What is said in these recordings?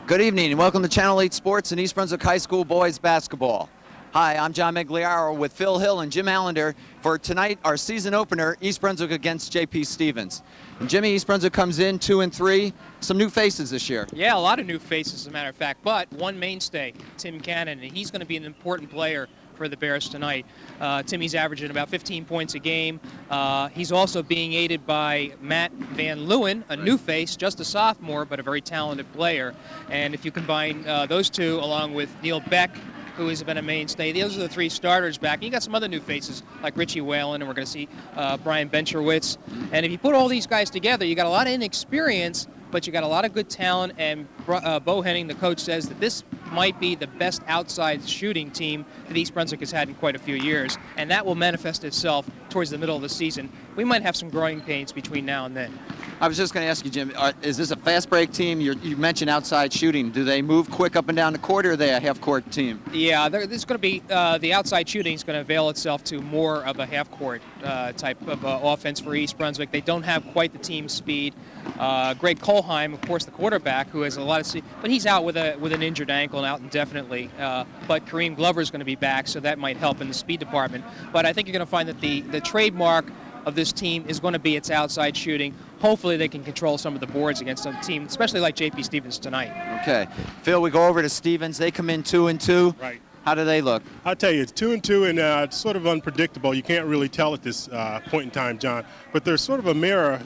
Good evening and welcome to Channel 8 Sports and East Brunswick High School boys basketball. Hi, I'm John Meggiolaro with Phil Hill and Jim Allinder for tonight, our season opener, East Brunswick against J.P. Stevens. And Jimmy, East Brunswick comes in 2-3, some new faces this year. Yeah, a lot of new faces as a matter of fact, but one mainstay, Tim Cannon, and he's going to be an important player for the Bears tonight. Timmy's averaging about 15 points a game. He's also being aided by Matt Van Leeuwen, a new face, just a sophomore, but a very talented player. And if you combine those two along with Neil Beck, who has been a mainstay, those are the three starters back. And you got some other new faces like Richie Whalen, and we're going to see Brian Bencherwitz. And if you put all these guys together, you got a lot of inexperience, but you got a lot of good talent. And Bo Henning, the coach, says that this might be the best outside shooting team that East Brunswick has had in quite a few years, and that will manifest itself towards the middle of the season. We might have some growing pains between now and then. I was just going to ask you, Jim, is this a fast break team? You mentioned outside shooting. Do they move quick up and down the court, or are they a half-court team? Yeah, this is going to be the outside shooting is going to avail itself to more of a half-court type of offense for East Brunswick. They don't have quite the team speed. Greg Kohlheim, of course, the quarterback, who has a lot of speed, but he's out with an injured ankle and out indefinitely. But Kareem Glover is going to be back, so that might help in the speed department. But I think you're going to find that the trademark of this team is going to be its outside shooting. Hopefully they can control some of the boards against some team, especially like J.P. Stevens tonight. Okay. Phil, we go over to Stevens. They come in 2-2. Right. How do they look? I'll tell you, it's 2-2, and it's sort of unpredictable. You can't really tell at this point in time, John. But they're sort of a mirror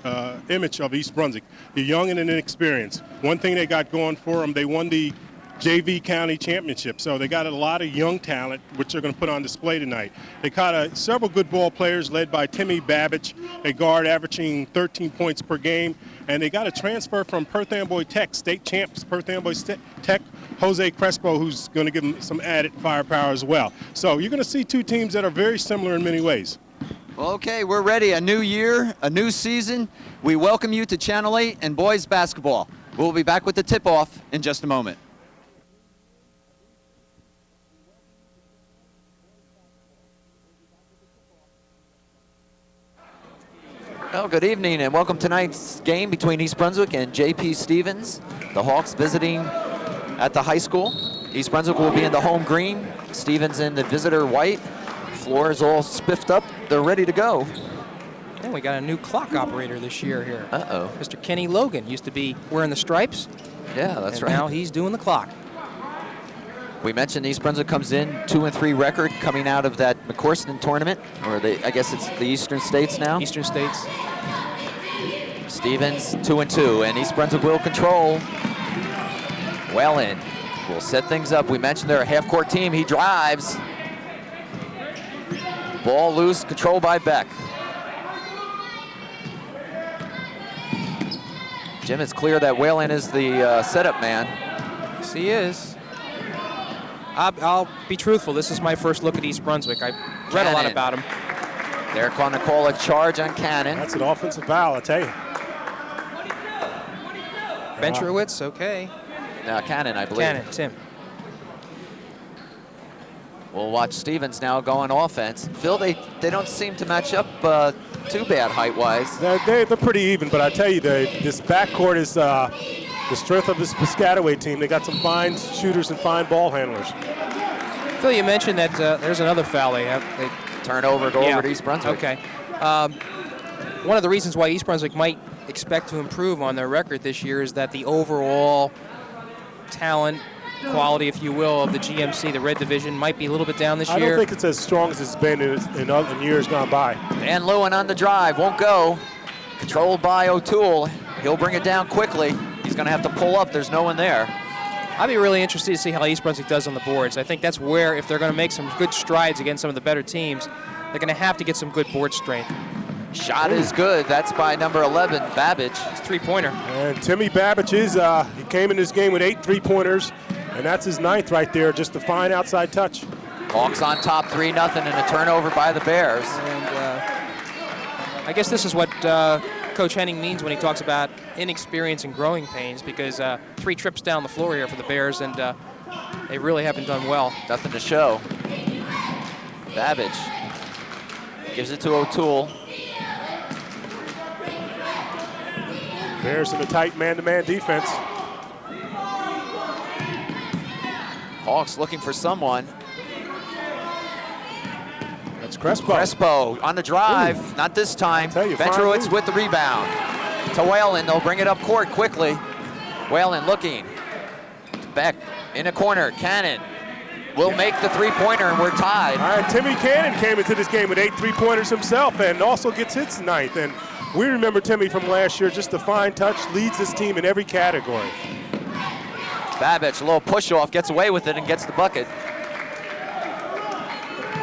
image of East Brunswick. They're young and inexperienced. One thing they got going for them, they won the JV County Championship, so they got a lot of young talent, which they're going to put on display tonight. They caught several good ball players led by Timmy Babbage, a guard averaging 13 points per game, and they got a transfer from Perth Amboy Tech, state champs, Perth Amboy Tech, Jose Crespo, who's going to give them some added firepower as well. So you're going to see two teams that are very similar in many ways. Well, okay, we're ready. A new year, a new season. We welcome you to Channel 8 and boys basketball. We'll be back with the tip-off in just a moment. Well, good evening and welcome to tonight's game between East Brunswick and J.P. Stevens. The Hawks visiting at the high school. East Brunswick will be in the home green. Stevens in the visitor white. Floor is all spiffed up. They're ready to go. And we got a new clock operator this year here. Uh-oh. Mr. Kenny Logan used to be wearing the stripes. Yeah, that's right. Now he's doing the clock. We mentioned East Brunswick comes in 2-3 record coming out of that McCorston tournament, or I guess it's the Eastern States now. Eastern States. Stevens 2-2, and East Brunswick will control. Whalen will set things up. We mentioned they're a half-court team. He drives. Ball loose, controlled by Beck. Jim, it's clear that Whalen is the setup man. Yes, he is. I'll be truthful. This is my first look at East Brunswick. I've read a lot about him. They're going to call a charge on Cannon. That's an offensive foul, I tell you. Bencherwitz, okay. No, Cannon, I believe. Cannon, Tim. We'll watch Stevens now go on offense. Phil, they don't seem to match up too bad height-wise. They're pretty even, but I tell you, this backcourt is the strength of this Piscataway team. They got some fine shooters and fine ball handlers. Phil, you mentioned that there's another foul they have. Turnover, go over to East Brunswick. Okay. One of the reasons why East Brunswick might expect to improve on their record this year is that the overall talent, quality, if you will, of the GMC, the Red Division, might be a little bit down this year. I don't think it's as strong as it's been in years gone by. Van Leeuwen on the drive, won't go. Controlled by O'Toole. He'll bring it down quickly. He's going to have to pull up. There's no one there. I'd be really interested to see how East Brunswick does on the boards. I think that's where, if they're going to make some good strides against some of the better teams, they're going to have to get some good board strength. Shot is good. That's by number 11, Babbage. It's a three-pointer. And Timmy Babbage he came in this game with 8 3-pointers, and that's his 9th right there, just a fine outside touch. Hawks on top 3-0 and a turnover by the Bears. And I guess this is what Coach Henning means when he talks about inexperience and growing pains, because 3 trips down the floor here for the Bears, and they really haven't done well. Nothing to show. Babbage gives it to O'Toole. Bears in a tight man-to-man defense. Hawks looking for someone. That's Crespo. Crespo on the drive. Ooh. Not this time. I'll tell you, Venturowitz fine with the rebound. To Whalen. They'll bring it up court quickly. Whalen looking. Back in a corner. Cannon will make the three-pointer, and we're tied. All right, Timmy Cannon came into this game with 8 three-pointers himself and also gets his 9th. And we remember Timmy from last year, just a fine touch, leads his team in every category. Babbage, a little push-off, gets away with it and gets the bucket.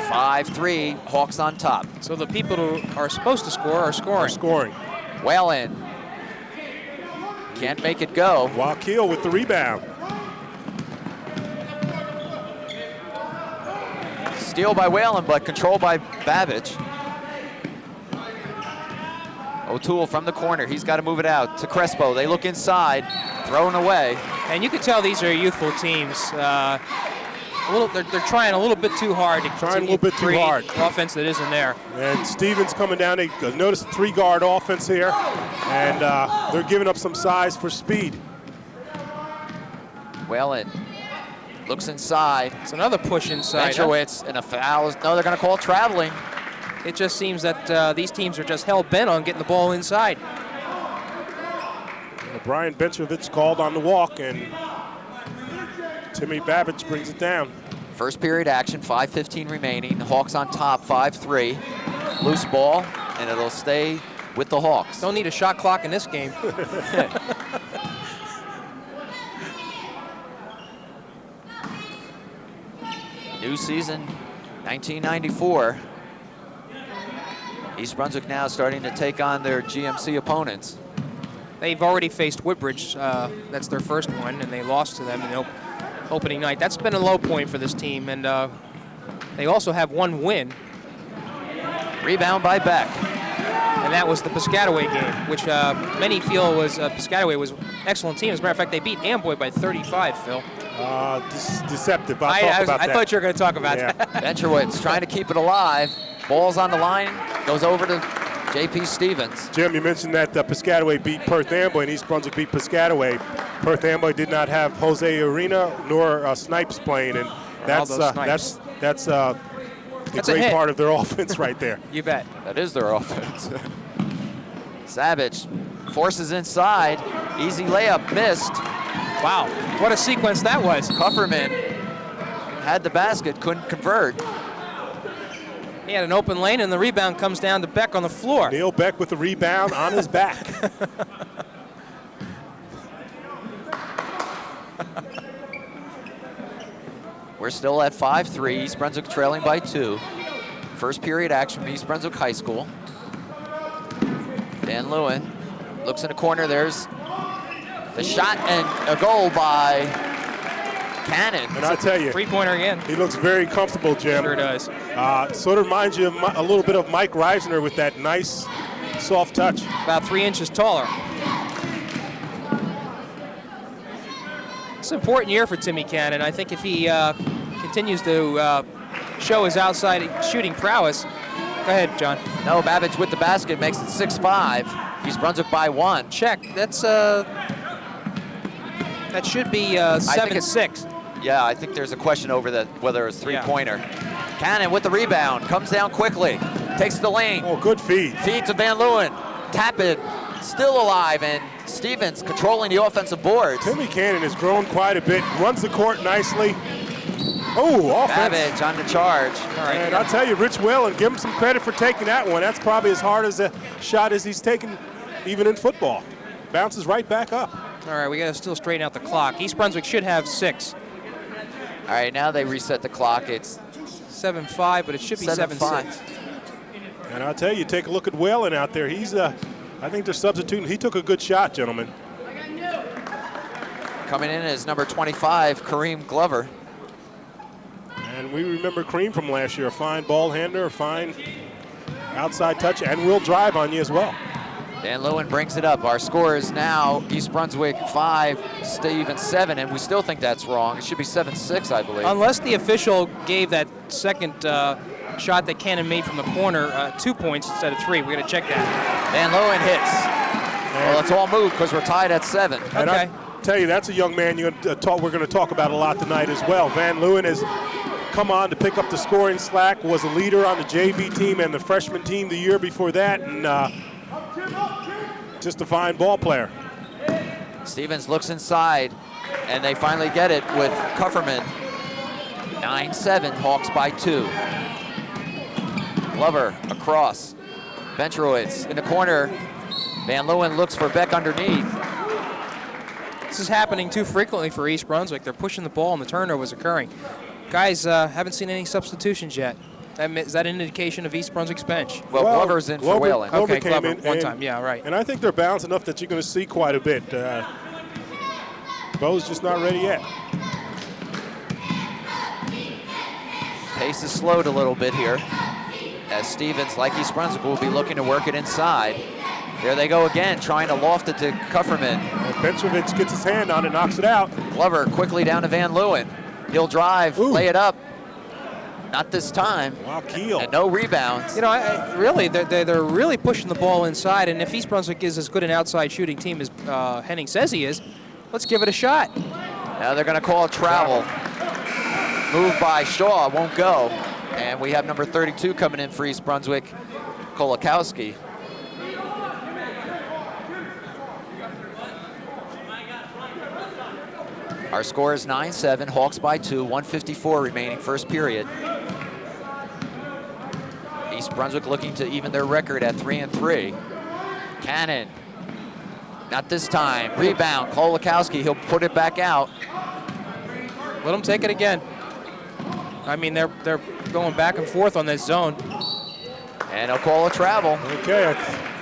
5-3, Hawks on top. So the people who are supposed to score are scoring. Whalen can't make it go. Wakil with the rebound. Steal by Whalen, but controlled by Babbage. O'Toole from the corner. He's got to move it out to Crespo. They look inside, thrown away. And you can tell these are youthful teams. They're trying a little bit too hard to create offense that isn't there. And Stevens coming down. They notice a 3-guard offense here, and they're giving up some size for speed. Whalen looks inside. It's another push inside. Venturowitz and a foul. No, they're going to call traveling. It just seems that these teams are just hell-bent on getting the ball inside. Brian Benchowitz called on the walk, and Timmy Babbage brings it down. First period action, 5:15 remaining. The Hawks on top, 5-3. Loose ball, and it'll stay with the Hawks. Don't need a shot clock in this game. New season, 1994. East Brunswick now starting to take on their GMC opponents. They've already faced Woodbridge. That's their first one, and they lost to them in the opening night. That's been a low point for this team, and they also have one win. Rebound by Beck. And that was the Piscataway game, which many feel was Piscataway was an excellent team. As a matter of fact, they beat Amboy by 35, Phil. Deceptive. I thought you were going to talk about that. Venturowitz trying to keep it alive. Ball's on the line, goes over to J.P. Stevens. Jim, you mentioned that Piscataway beat Perth Amboy and East Brunswick beat Piscataway. Perth Amboy did not have Jose Arena nor Snipes playing, and that's a great part of their offense right there. You bet. That is their offense. Savage forces inside. Easy layup, missed. Wow, what a sequence that was. Kufferman had the basket, couldn't convert. He had an open lane, and the rebound comes down to Beck on the floor. Neil Beck with the rebound on his back. We're still at 5-3. East Brunswick trailing by 2. First period action from East Brunswick High School. Dan Lewin looks in the corner. There's the shot and a goal by Cannon. And I tell you, three-pointer again. He looks very comfortable, Jim. Sure does. Sort of reminds you of a little bit of Mike Reisner with that nice, soft touch. About 3 inches taller. It's an important year for Timmy Cannon. I think if he continues to show his outside shooting prowess. Go ahead, John. No, Babbage with the basket makes it 6-5. East Brunswick by 1. Check. That's that should be 7-6. Yeah, I think there's a question over that whether it's three-pointer. Yeah. Cannon with the rebound, comes down quickly, takes the lane. Oh, good feed. Feed to Van Leeuwen. Tap it, still alive, and Stevens controlling the offensive boards. Timmy Cannon has grown quite a bit, runs the court nicely. Oh, offense. Babbage on the charge. All right, and I'll tell you, Rich Whalen, give him some credit for taking that one. That's probably as hard as a shot as he's taken even in football. Bounces right back up. All right, we got to still straighten out the clock. East Brunswick should have 6. All right, now they reset the clock. It's 7-5, but it should be 7-6. And I'll tell you, take a look at Whalen out there. He's, I think they're substituting. He took a good shot, gentlemen. Coming in is number 25, Kareem Glover. And we remember Kareem from last year, a fine ball handler, a fine outside touch, and will drive on you as well. Dan Lewin brings it up. Our score is now East Brunswick 5, Stevens 7, and we still think that's wrong. It should be 7-6, I believe. Unless the official gave that second shot that Cannon made from the corner 2 points instead of 3. We're going to check that. Dan Lewin hits. Well, it's all moved because we're tied at 7. Okay. tell you, that's a young man we're going to talk about a lot tonight as well. Van Leeuwen has come on to pick up the scoring slack, was a leader on the JV team and the freshman team the year before that, and just a fine ball player. Stevens looks inside, and they finally get it with Kufferman. 9-7, Hawks by 2. Glover across. Ventrowitz in the corner. Van Leeuwen looks for Beck underneath. This is happening too frequently for East Brunswick. They're pushing the ball and the turnover is occurring. Guys, haven't seen any substitutions yet. Is that an indication of East Brunswick's bench? Well, Glover's in for Whalen. Okay, came Glover, in one time, yeah, right. And I think they're balanced enough that you're going to see quite a bit. Bo's just not ready yet. Pace is slowed a little bit here, as Stevens, like East Brunswick, will be looking to work it inside. There they go again, trying to loft it to Kufferman. Petrovich gets his hand on it, knocks it out. Glover quickly down to Van Leeuwen. He'll drive, lay it up. Not this time. Wow, Keel. And no rebounds. You know, really, they're really pushing the ball inside, and if East Brunswick is as good an outside shooting team as Henning says he is, let's give it a shot. Now they're going to call travel. Move by Shaw, won't go. And we have number 32 coming in for East Brunswick, Kolakowski. Our score is 9-7, Hawks by 2, 1:54 remaining, first period. East Brunswick looking to even their record at 3-3. Cannon, not this time. Rebound, Kolakowski, he'll put it back out. Let them take it again. I mean, they're going back and forth on this zone. And he'll call a travel. Okay, I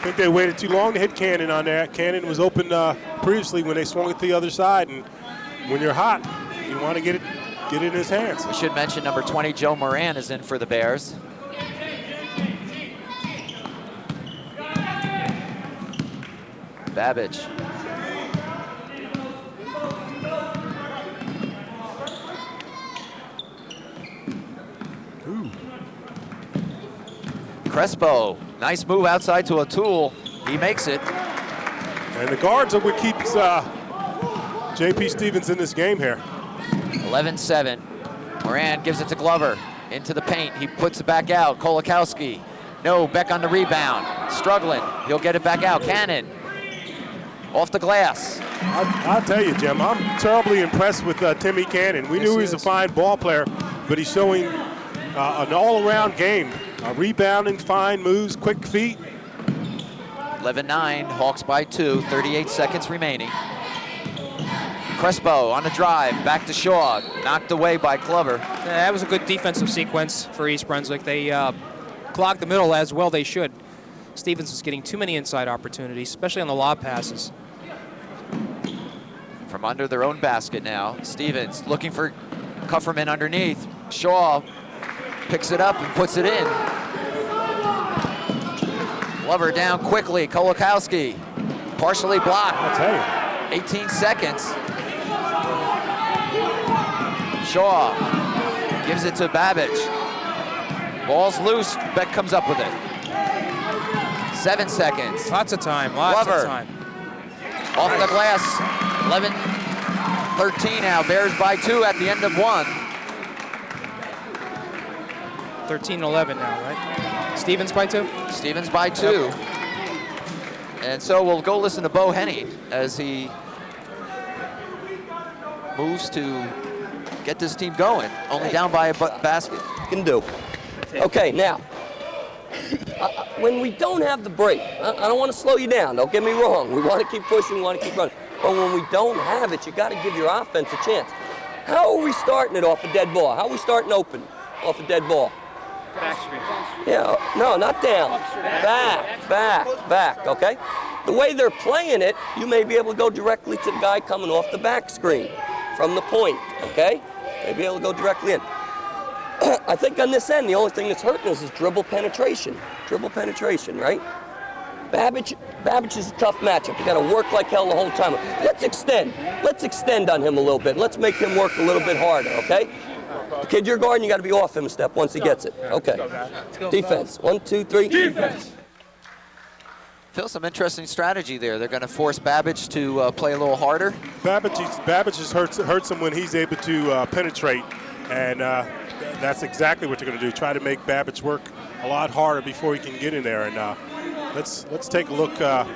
think they waited too long to hit Cannon on that. Cannon was open previously when they swung it to the other side, and when you're hot, you want to get it in his hands. We should mention number 20, Joe Moran, is in for the Bears. Babbage. Ooh. Crespo, nice move outside to O'Toole. He makes it. And the guards are what keeps J.P. Stevens in this game here. 11-7. Moran gives it to Glover. Into the paint. He puts it back out. Kolakowski. No, Beck on the rebound. Struggling. He'll get it back out. Cannon. Off the glass. I'll tell you, Jim, I'm terribly impressed with Timmy Cannon. We knew he was a fine ball player, but he's showing an all-around game. Rebounding, fine moves, quick feet. 11-9, Hawks by 2, 38 seconds remaining. Crespo on the drive, back to Shaw, knocked away by Glover. Yeah, that was a good defensive sequence for East Brunswick. They clogged the middle as well they should. Stevens was getting too many inside opportunities, especially on the lob passes. From under their own basket now, Stevens looking for Kufferman underneath. Shaw picks it up and puts it in. Glover down quickly, Kolakowski partially blocked. I'll tell you. 18 seconds. Shaw gives it to Babbage. Ball's loose, Beck comes up with it. 7 seconds. Lots of time, lots Glover. of time. Off the glass, 11-13 now, Bears by 2 at the end of 1. 13-11 now, right? Stevens by 2? Stevens by 2. Yep. And so we'll go listen to Bo Henning as he moves to get this team going. Only down by a basket. Can do. Okay, now, when we don't have the break, I don't want to slow you down, don't get me wrong. We want to keep pushing, we want to keep running. But when we don't have it, you got to give your offense a chance. How are we starting it off a dead ball? How are we starting open off a dead ball? Back screen. Yeah, no, not down. Back, okay? The way they're playing it, you may be able to go directly to the guy coming off the back screen from the point, okay? Maybe able to go directly in. I think on this end, the only thing that's hurting us is dribble penetration. Dribble penetration, right? Babbage is a tough matchup. You got to work like hell the whole time. Let's extend. Let's extend on him a little bit. Let's make him work a little bit harder, okay? The kid you're guarding, you got to be off him a step once he gets it. Okay. Defense. 1, 2, 3. Defense. Phil, some interesting strategy there. They're going to force Babbage to play a little harder. Babbage just hurts him when he's able to penetrate, and that's exactly what they're going to do. Try to make Babbage work a lot harder before he can get in there. And let's take a look. Well,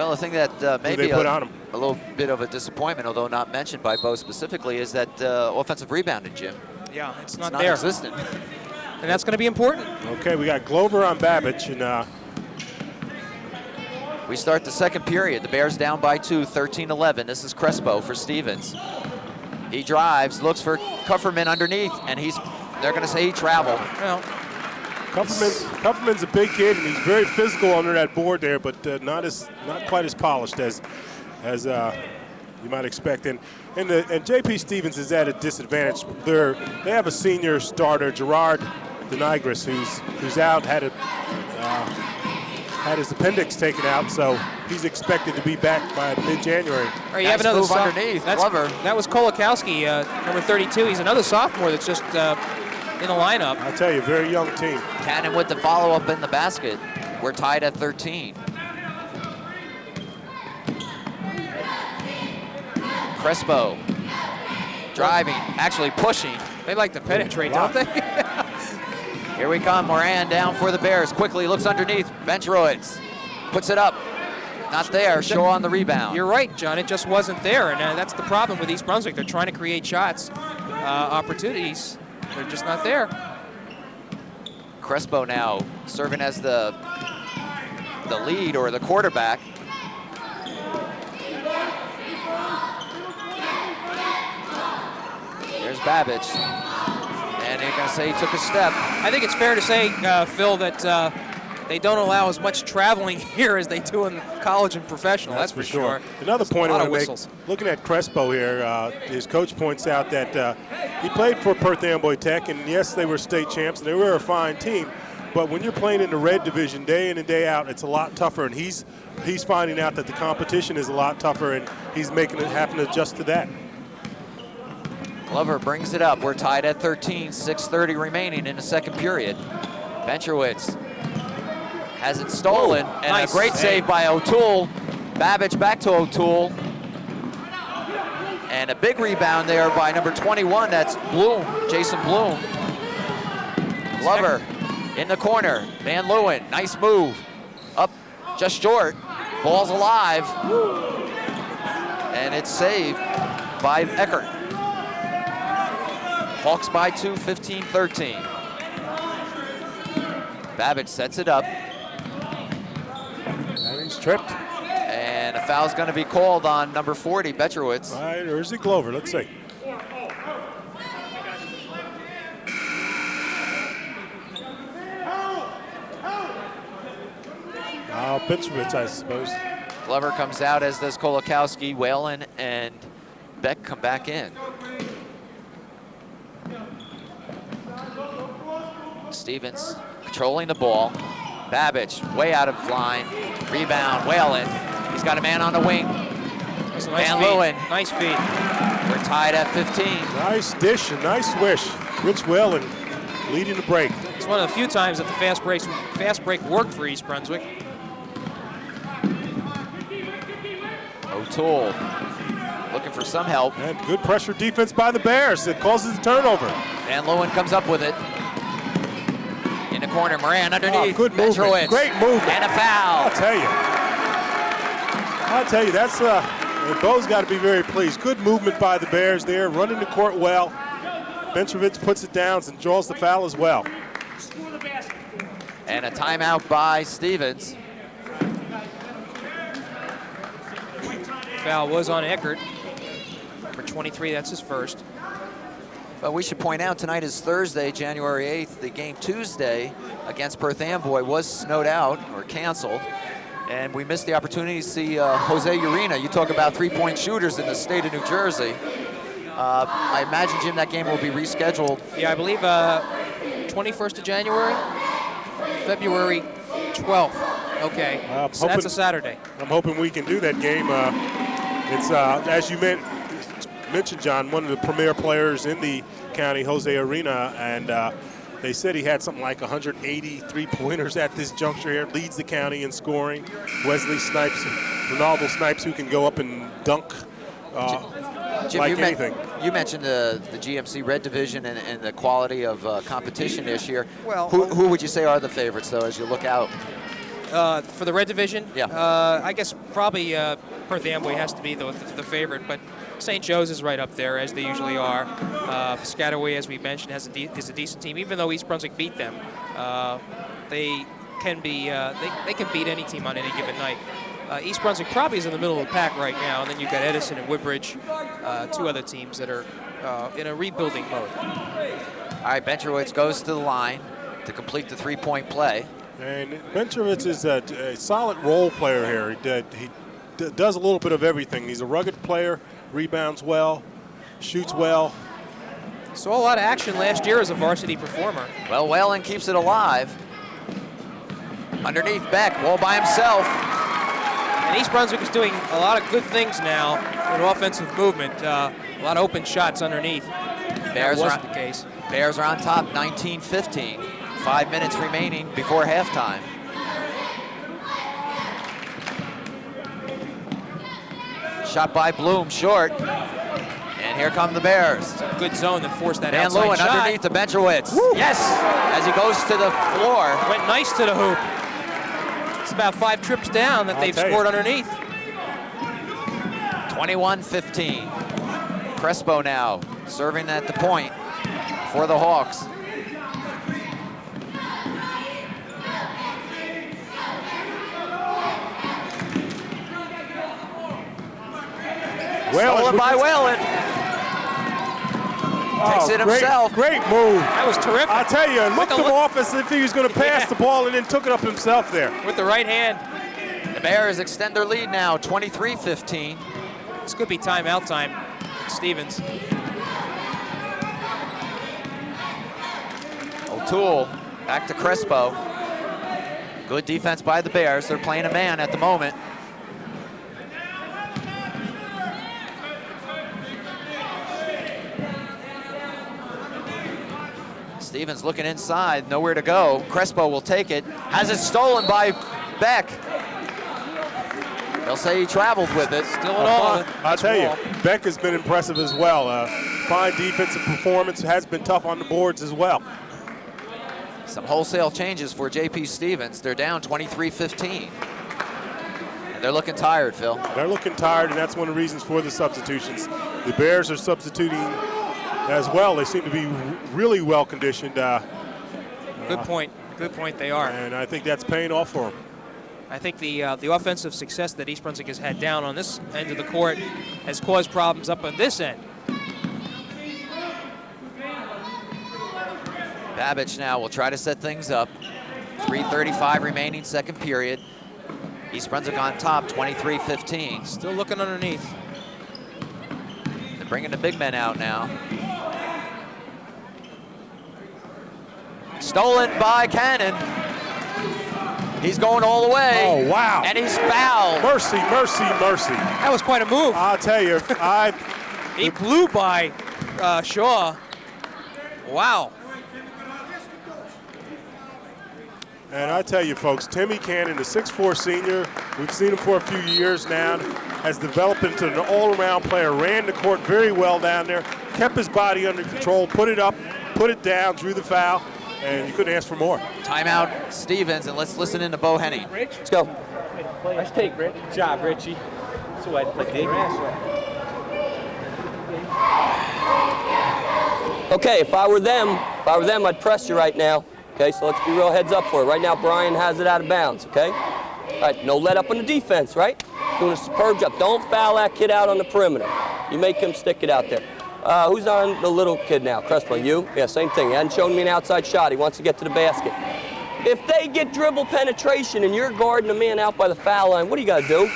the thing that maybe put on him. A little bit of a disappointment, although not mentioned by Bo specifically, is that offensive rebounding, Jim. Yeah, it's not there. Non-existent. And that's going to be important. Okay, we got Glover on Babbage, and we start the second period. The Bears down by 2, 13-11. This is Crespo for Stevens. He drives, looks for Kufferman underneath, and they're going to say he traveled. Well, Kufferman's a big kid, and he's very physical under that board there, but not quite as polished as you might expect. And J.P. Stevens is at a disadvantage. They have a senior starter, Gerard Denigris, who's out, had his appendix taken out, so he's expected to be back by mid-January. All right, you have another move underneath. Glover. That was Kolakowski, number 32. He's another sophomore that's just in the lineup. I'll tell you, very young team. Cannon with the follow-up in the basket. We're tied at 13. Crespo driving, actually pushing. They like to penetrate, don't they? Here we come, Moran down for the Bears. Quickly looks underneath, Benchroids puts it up. Not there, Shaw on the rebound. You're right, John, it just wasn't there, and that's the problem with East Brunswick. They're trying to create shots, opportunities. They're just not there. Crespo now serving as the lead or the quarterback. There's Babbage. And they're going to say he took a step. I think it's fair to say, Phil, that they don't allow as much traveling here as they do in college and professional. That's for sure. Another point I want to make, whistles. looking at Crespo here, his coach points out that he played for Perth Amboy Tech, and yes, they were state champs, and they were a fine team, but when you're playing in the red division day in and day out, it's a lot tougher, and he's finding out that the competition is a lot tougher, and he's having to adjust to that. Glover brings it up. We're tied at 13, 6:30 remaining in the second period. Bencherowitz has it stolen, and nice. A great save by O'Toole. Babbage back to O'Toole. And a big rebound there by number 21, that's Bloom, Jason Bloom. Glover in the corner, Van Leeuwen, nice move. Up just short, ball's alive. And it's saved by Eckert. Hawks by 2, 15-13. Babbage sets it up. And he's tripped. And a foul's going to be called on number 40, Betcherowitz. All right, or is it Glover? Let's see. Betcherowitz, I suppose. Glover comes out, as does Kolakowski. Whalen and Beck come back in. Stevens controlling the ball. Babbage way out of line. Rebound, Whalen. He's got a man on the wing. Van Leeuwen. Nice feed. We're tied at 15. Nice dish and nice swish. Rich Whalen leading the break. It's one of the few times that the fast break worked for East Brunswick. O'Toole looking for some help. And good pressure defense by the Bears. It causes a turnover. Van Leeuwen comes up with it. In the corner, Moran underneath. Good movement. Great movement. And a foul. I'll tell you, that's Bo's got to be very pleased. Good movement by the Bears there, running the court well. Benchrovitz puts it down and draws the foul as well. And a timeout by Stevens. Foul was on Eckert. Number 23, that's his first. But we should point out tonight is Thursday, January 8th. The game Tuesday against Perth Amboy was snowed out or canceled. And we missed the opportunity to see Jose Urena. You talk about three-point shooters in the state of New Jersey. I imagine, Jim, that game will be rescheduled. Yeah, I believe 21st of January, February 12th. Okay, so that's a Saturday. I'm hoping we can do that game. It's, as you mentioned, John, one of the premier players in the county, Jose Urena, and They said he had something like 180 three-pointers at this juncture here. Leads the county in scoring. Wesley Snipes, Ronaldo Snipes, who can go up and dunk Jim, like anything. You mentioned the GMC Red Division and the quality of competition this year. Well, who would you say are the favorites, though, as you look out? For the Red Division? Yeah. I guess probably Perth Amboy has to be the favorite, but St. Joe's is right up there, as they usually are. Piscataway, as we mentioned, is a decent team. Even though East Brunswick beat them, they can beat any team on any given night. East Brunswick probably is in the middle of the pack right now, and then you've got Edison and Woodbridge, two other teams that are in a rebuilding mode. All right, Bencherowitz goes to the line to complete the three-point play. And Bencherowitz is a solid role player here. He does a little bit of everything. He's a rugged player, rebounds well, shoots well. Saw a lot of action last year as a varsity performer. Well, Whalen keeps it alive. Underneath Beck, Wall by himself. And East Brunswick is doing a lot of good things now with offensive movement. A lot of open shots underneath. That wasn't the case. Bears are on top, 19-15. 5 minutes remaining before halftime. Shot by Bloom, short. And here come the Bears. It's a good zone that forced that Van outside Leeuwen shot. underneath to Bencherowitz. Woo. Yes, as he goes to the floor. Went nice to the hoop. It's about 5 trips down that they've scored underneath. 21-15. Crespo now serving at the point for the Hawks. Stolen by Whalen. Takes it himself. Great move. That was terrific. I'll tell you, looked him off as if he was going to pass the ball and then took it up himself there. With the right hand. The Bears extend their lead now, 23-15. This could be timeout time. Stevens. O'Toole back to Crespo. Good defense by the Bears. They're playing a man at the moment. Stevens looking inside, nowhere to go. Crespo will take it. Has it stolen by Beck. They'll say he traveled with it. Still in all. I'll tell you, Beck has been impressive as well. Fine defensive performance, has been tough on the boards as well. Some wholesale changes for JP Stevens. They're down 23-15. And they're looking tired, Phil. They're looking tired, and that's one of the reasons for the substitutions. The Bears are substituting as well. They seem to be really well conditioned. Good point. Good point, they are. And I think that's paying off for them. I think the offensive success that East Brunswick has had down on this end of the court has caused problems up on this end. Babbage now will try to set things up. 3:35 remaining, second period. East Brunswick on top, 23-15. Still looking underneath. They're bringing the big men out now. Stolen by Cannon. He's going all the way. Oh, wow. And he's fouled. Mercy, mercy, mercy. That was quite a move. I'll tell you, He blew by Shaw. Wow. And I tell you, folks, Timmy Cannon, the 6'4" senior, we've seen him for a few years now, has developed into an all-around player, ran the court very well down there, kept his body under control, put it up, put it down, drew the foul, and you couldn't ask for more. Timeout, Stevens, and let's listen in to Bo Henning. Let's go. Nice take, Rich. Good job, Richie. That's what I did. Okay, if I were them, I'd press you right now. Okay, so let's be real heads up for it. Right now, Brian has it out of bounds, okay? All right, no let up on the defense, right? Doing a superb job. Don't foul that kid out on the perimeter. You make him stick it out there. Who's on the little kid now? Crespo, you? Yeah, same thing. He hadn't shown me an outside shot. He wants to get to the basket. If they get dribble penetration and you're guarding a man out by the foul line, what do you got to do?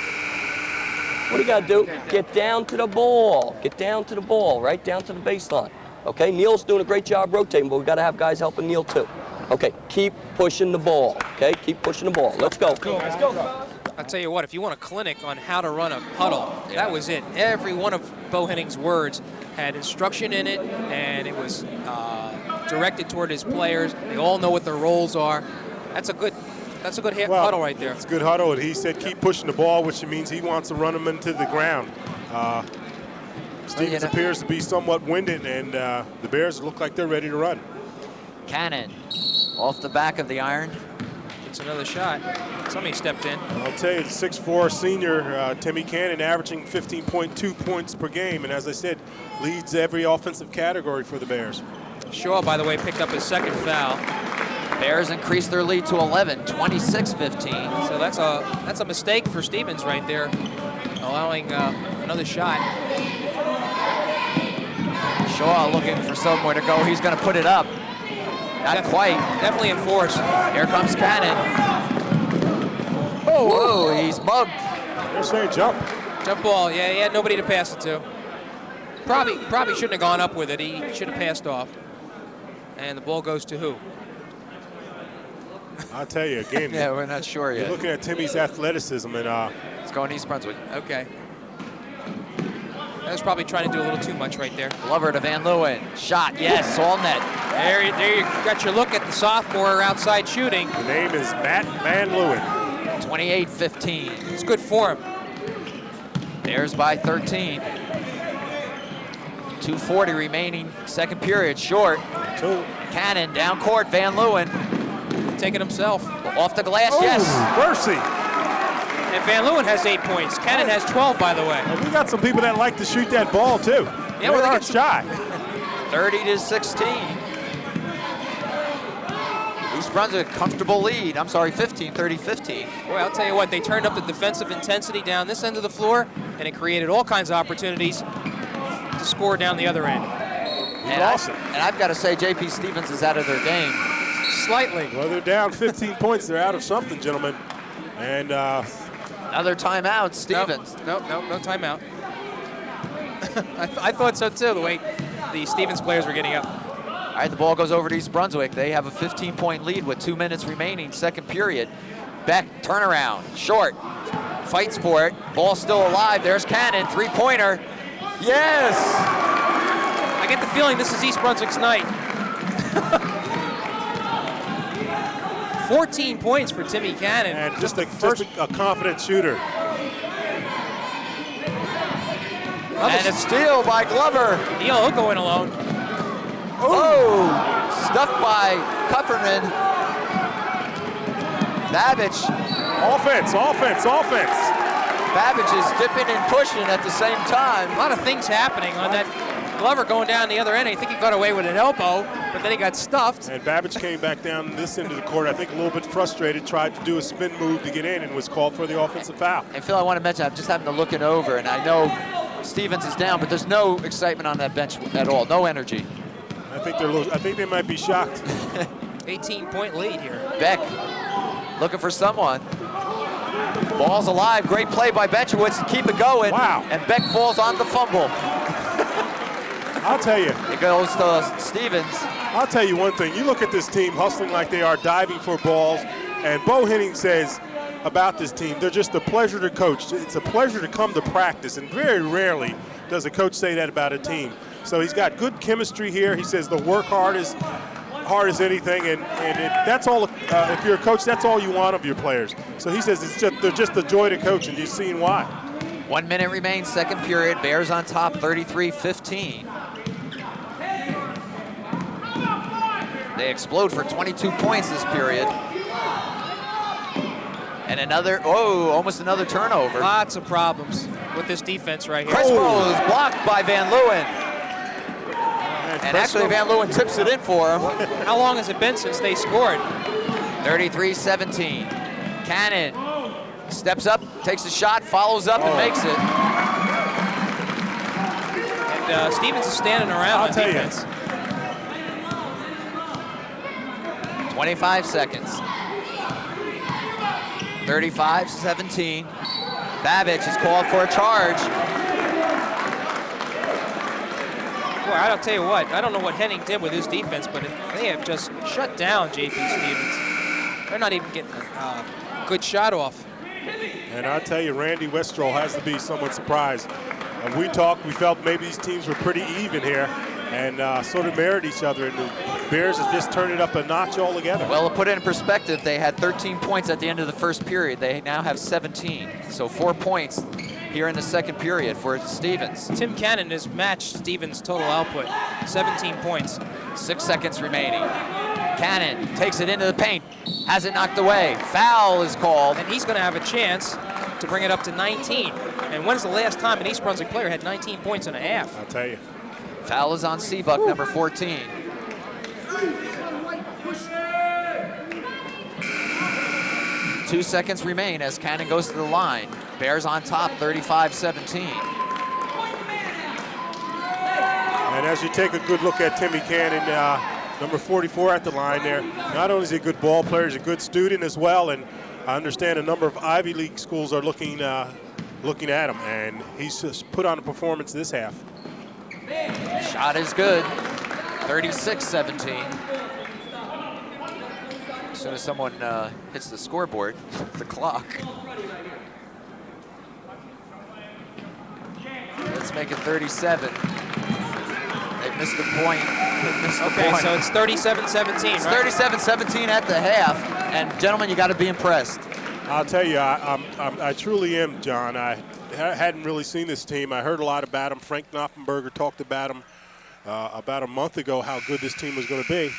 What do you got to do? Get down to the ball. Get down to the ball, right? Down to the baseline. Okay, Neil's doing a great job rotating, but we've got to have guys helping Neil too. Okay, keep pushing the ball. Okay, keep pushing the ball. Let's go. Let's go. I'll tell you what, if you want a clinic on how to run a huddle, that was it. Every one of Bo Henning's words had instruction in it, and it was directed toward his players. They all know what their roles are. That's a good huddle right there. It's a good huddle, and he said keep pushing the ball, which means he wants to run them into the ground. Stevens appears to be somewhat winded, and the Bears look like they're ready to run. Cannon off the back of the iron. It's another shot. Somebody stepped in. I'll tell you, the 6'4" senior, Timmy Cannon, averaging 15.2 points per game, and as I said, leads every offensive category for the Bears. Shaw, by the way, picked up his second foul. Bears increased their lead to 11, 26-15. So that's a mistake for Stevens right there, allowing another shot. Shaw looking for somewhere to go. He's going to put it up. Not quite. Definitely enforced. Here comes Cannon. Oh, whoa, he's mugged. They're saying jump. Jump ball. Yeah, he had nobody to pass it to. Probably shouldn't have gone up with it. He should have passed off. And the ball goes to who? I'll tell you again. Yeah, we're not sure yet. You're looking at Timmy's athleticism, and it's going East Brunswick. Okay. That was probably trying to do a little too much right there. Glover to Van Leeuwen. Shot, yes, all net. There you got your look at the sophomore outside shooting. The name is Matt Van Leeuwen. 28-15. It's good for him. Bears by 13. 2:40 remaining, second period, short. Cannon down court, Van Leeuwen. Taking himself. Off the glass, yes. Mercy. And Van Leeuwen has 8 points. Cannon has 12, by the way. And we got some people that like to shoot that ball, too. Yeah, we're not shy. 30-16. East Brunswick, comfortable lead. I'm sorry, 30-15. Boy, I'll tell you what, they turned up the defensive intensity down this end of the floor, and it created all kinds of opportunities to score down the other end. And I've got to say, J.P. Stevens is out of their game. Slightly. Well, they're down 15 points. They're out of something, gentlemen. And another timeout, Stevens. No timeout. I thought so too, the way the Stevens players were getting up. All right, the ball goes over to East Brunswick. They have a 15-point lead with 2 minutes remaining, second period. Beck, turnaround, short, fights for it. Ball still alive. There's Cannon, three-pointer. Yes! I get the feeling this is East Brunswick's night. 14 points for Timmy Cannon. And just a confident shooter. And a steal by Glover. Neil, he'll go in alone. Oh, stuffed by Kupferman. Babbage. Offense. Babbage is dipping and pushing at the same time. A lot of things happening on that. Glover going down the other end. I think he got away with an elbow, but then he got stuffed. And Babbage came back down this end of the court, I think a little bit frustrated, tried to do a spin move to get in and was called for the offensive foul. And Phil, I want to mention, I'm just having to look it over, and I know Stevens is down, but there's no excitement on that bench at all, no energy. I think they might be shocked. 18-point lead here. Beck looking for someone. Ball's alive, great play by Benchowitz to keep it going. Wow. And Beck falls on the fumble. I'll tell you. It goes to Stevens. I'll tell you one thing. You look at this team hustling like they are, diving for balls, and Bo Henning says about this team, they're just a pleasure to coach. It's a pleasure to come to practice, and very rarely does a coach say that about a team. So he's got good chemistry here. He says they'll work hard as anything, and that's all. If you're a coach, that's all you want of your players. So he says they're just a joy to coach, and you've seen why. 1 minute remains, second period. Bears on top, 33-15. They explode for 22 points this period. And almost another turnover. Lots of problems with this defense right here. Crespo is blocked by Van Leeuwen. And actually, Van Leeuwen tips it in for him. How long has it been since they scored? 33-17. Cannon steps up, takes a shot, follows up, and makes it. And Stevens is standing around on defense. 25 seconds. 35-17. Babbage is called for a charge. Boy, I'll tell you what, I don't know what Henning did with his defense, but they have just shut down J.P. Stevens. They're not even getting a good shot off. And I'll tell you, Randy Westrel has to be somewhat surprised. We felt maybe these teams were pretty even here and sort of married each other. And Bears have just turned it up a notch altogether. Well, to put it in perspective, they had 13 points at the end of the first period. They now have 17. So 4 points here in the second period for Stevens. Tim Cannon has matched Stevens' total output, 17 points. 6 seconds remaining. Cannon takes it into the paint, has it knocked away. Foul is called. And he's going to have a chance to bring it up to 19. And when's the last time an East Brunswick player had 19 points and a half? I'll tell you. Foul is on Seabuck, number 14. Two seconds remain as Cannon goes to the line. Bears on top, 35-17. And as you take a good look at Timmy Cannon, number 44 at the line there, not only is he a good ball player, he's a good student as well. And I understand a number of Ivy League schools are looking at him, and he's just put on a performance this half. Shot is good, 36-17. As soon as someone hits the scoreboard, the clock. Let's make it 37. They missed the point. Okay, so it's 37-17, It's right? 37-17 at the half, and gentlemen, you got to be impressed. I'll tell you, I truly am, John. I hadn't really seen this team. I heard a lot about them. Frank Knoppenberger talked about them about a month ago, how good this team was going to be.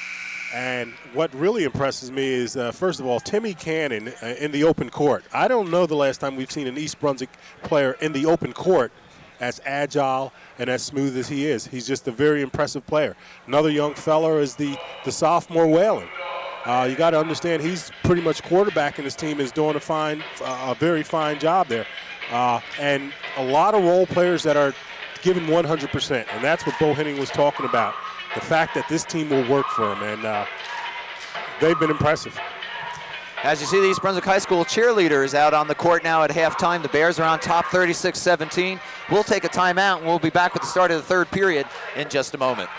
And what really impresses me is, first of all, Timmy Cannon in the open court. I don't know the last time we've seen an East Brunswick player in the open court as agile and as smooth as he is. He's just a very impressive player. Another young fella is the sophomore Whalen. You got to understand he's pretty much quarterbacking his team, is doing a very fine job there. And a lot of role players that are giving 100%, and that's what Bo Henning was talking about. The fact that this team will work for him, and they've been impressive. As you see, the East Brunswick High School cheerleaders out on the court now at halftime. The Bears are on top 36-17. We'll take a timeout, and we'll be back with the start of the third period in just a moment.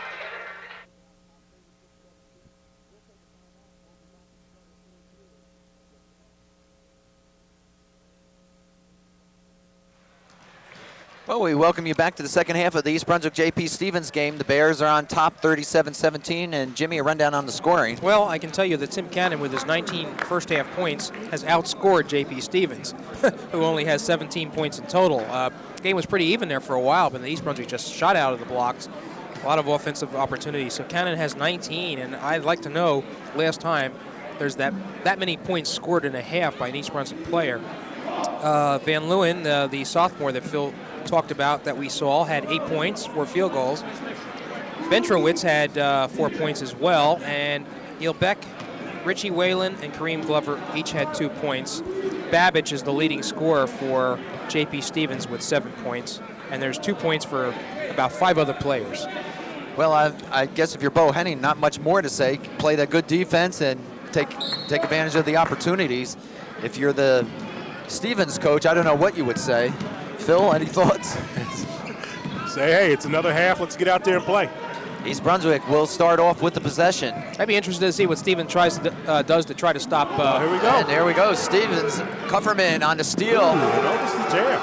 Well, we welcome you back to the second half of the East Brunswick J.P. Stevens game. The Bears are on top 37-17, and Jimmy, a rundown on the scoring. Well, I can tell you that Tim Cannon, with his 19 first half points, has outscored J.P. Stevens, who only has 17 points in total. The game was pretty even there for a while, but the East Brunswick just shot out of the blocks. A lot of offensive opportunities. So Cannon has 19, and I'd like to know, last time, there's that many points scored in a half by an East Brunswick player. Van Leeuwen, the sophomore that Phil talked about that we saw, had 8 points, 4 field goals. Bentrowitz had 4 points as well, and Neil Beck, Richie Whalen, and Kareem Glover each had 2 points. Babbage is the leading scorer for J.P. Stevens with 7 points, and there's 2 points for about 5 other players. Well, I guess if you're Bo Henning, not much more to say. Play that good defense and take advantage of the opportunities. If you're the Stevens coach, I don't know what you would say. Phil, any thoughts? Say, hey, it's another half. Let's get out there and play. East Brunswick will start off with the possession. I'd be interested to see what Stevens does to try to stop. Here we go. And there we go. Stevens, Kufferman on the steal. Notice the jam.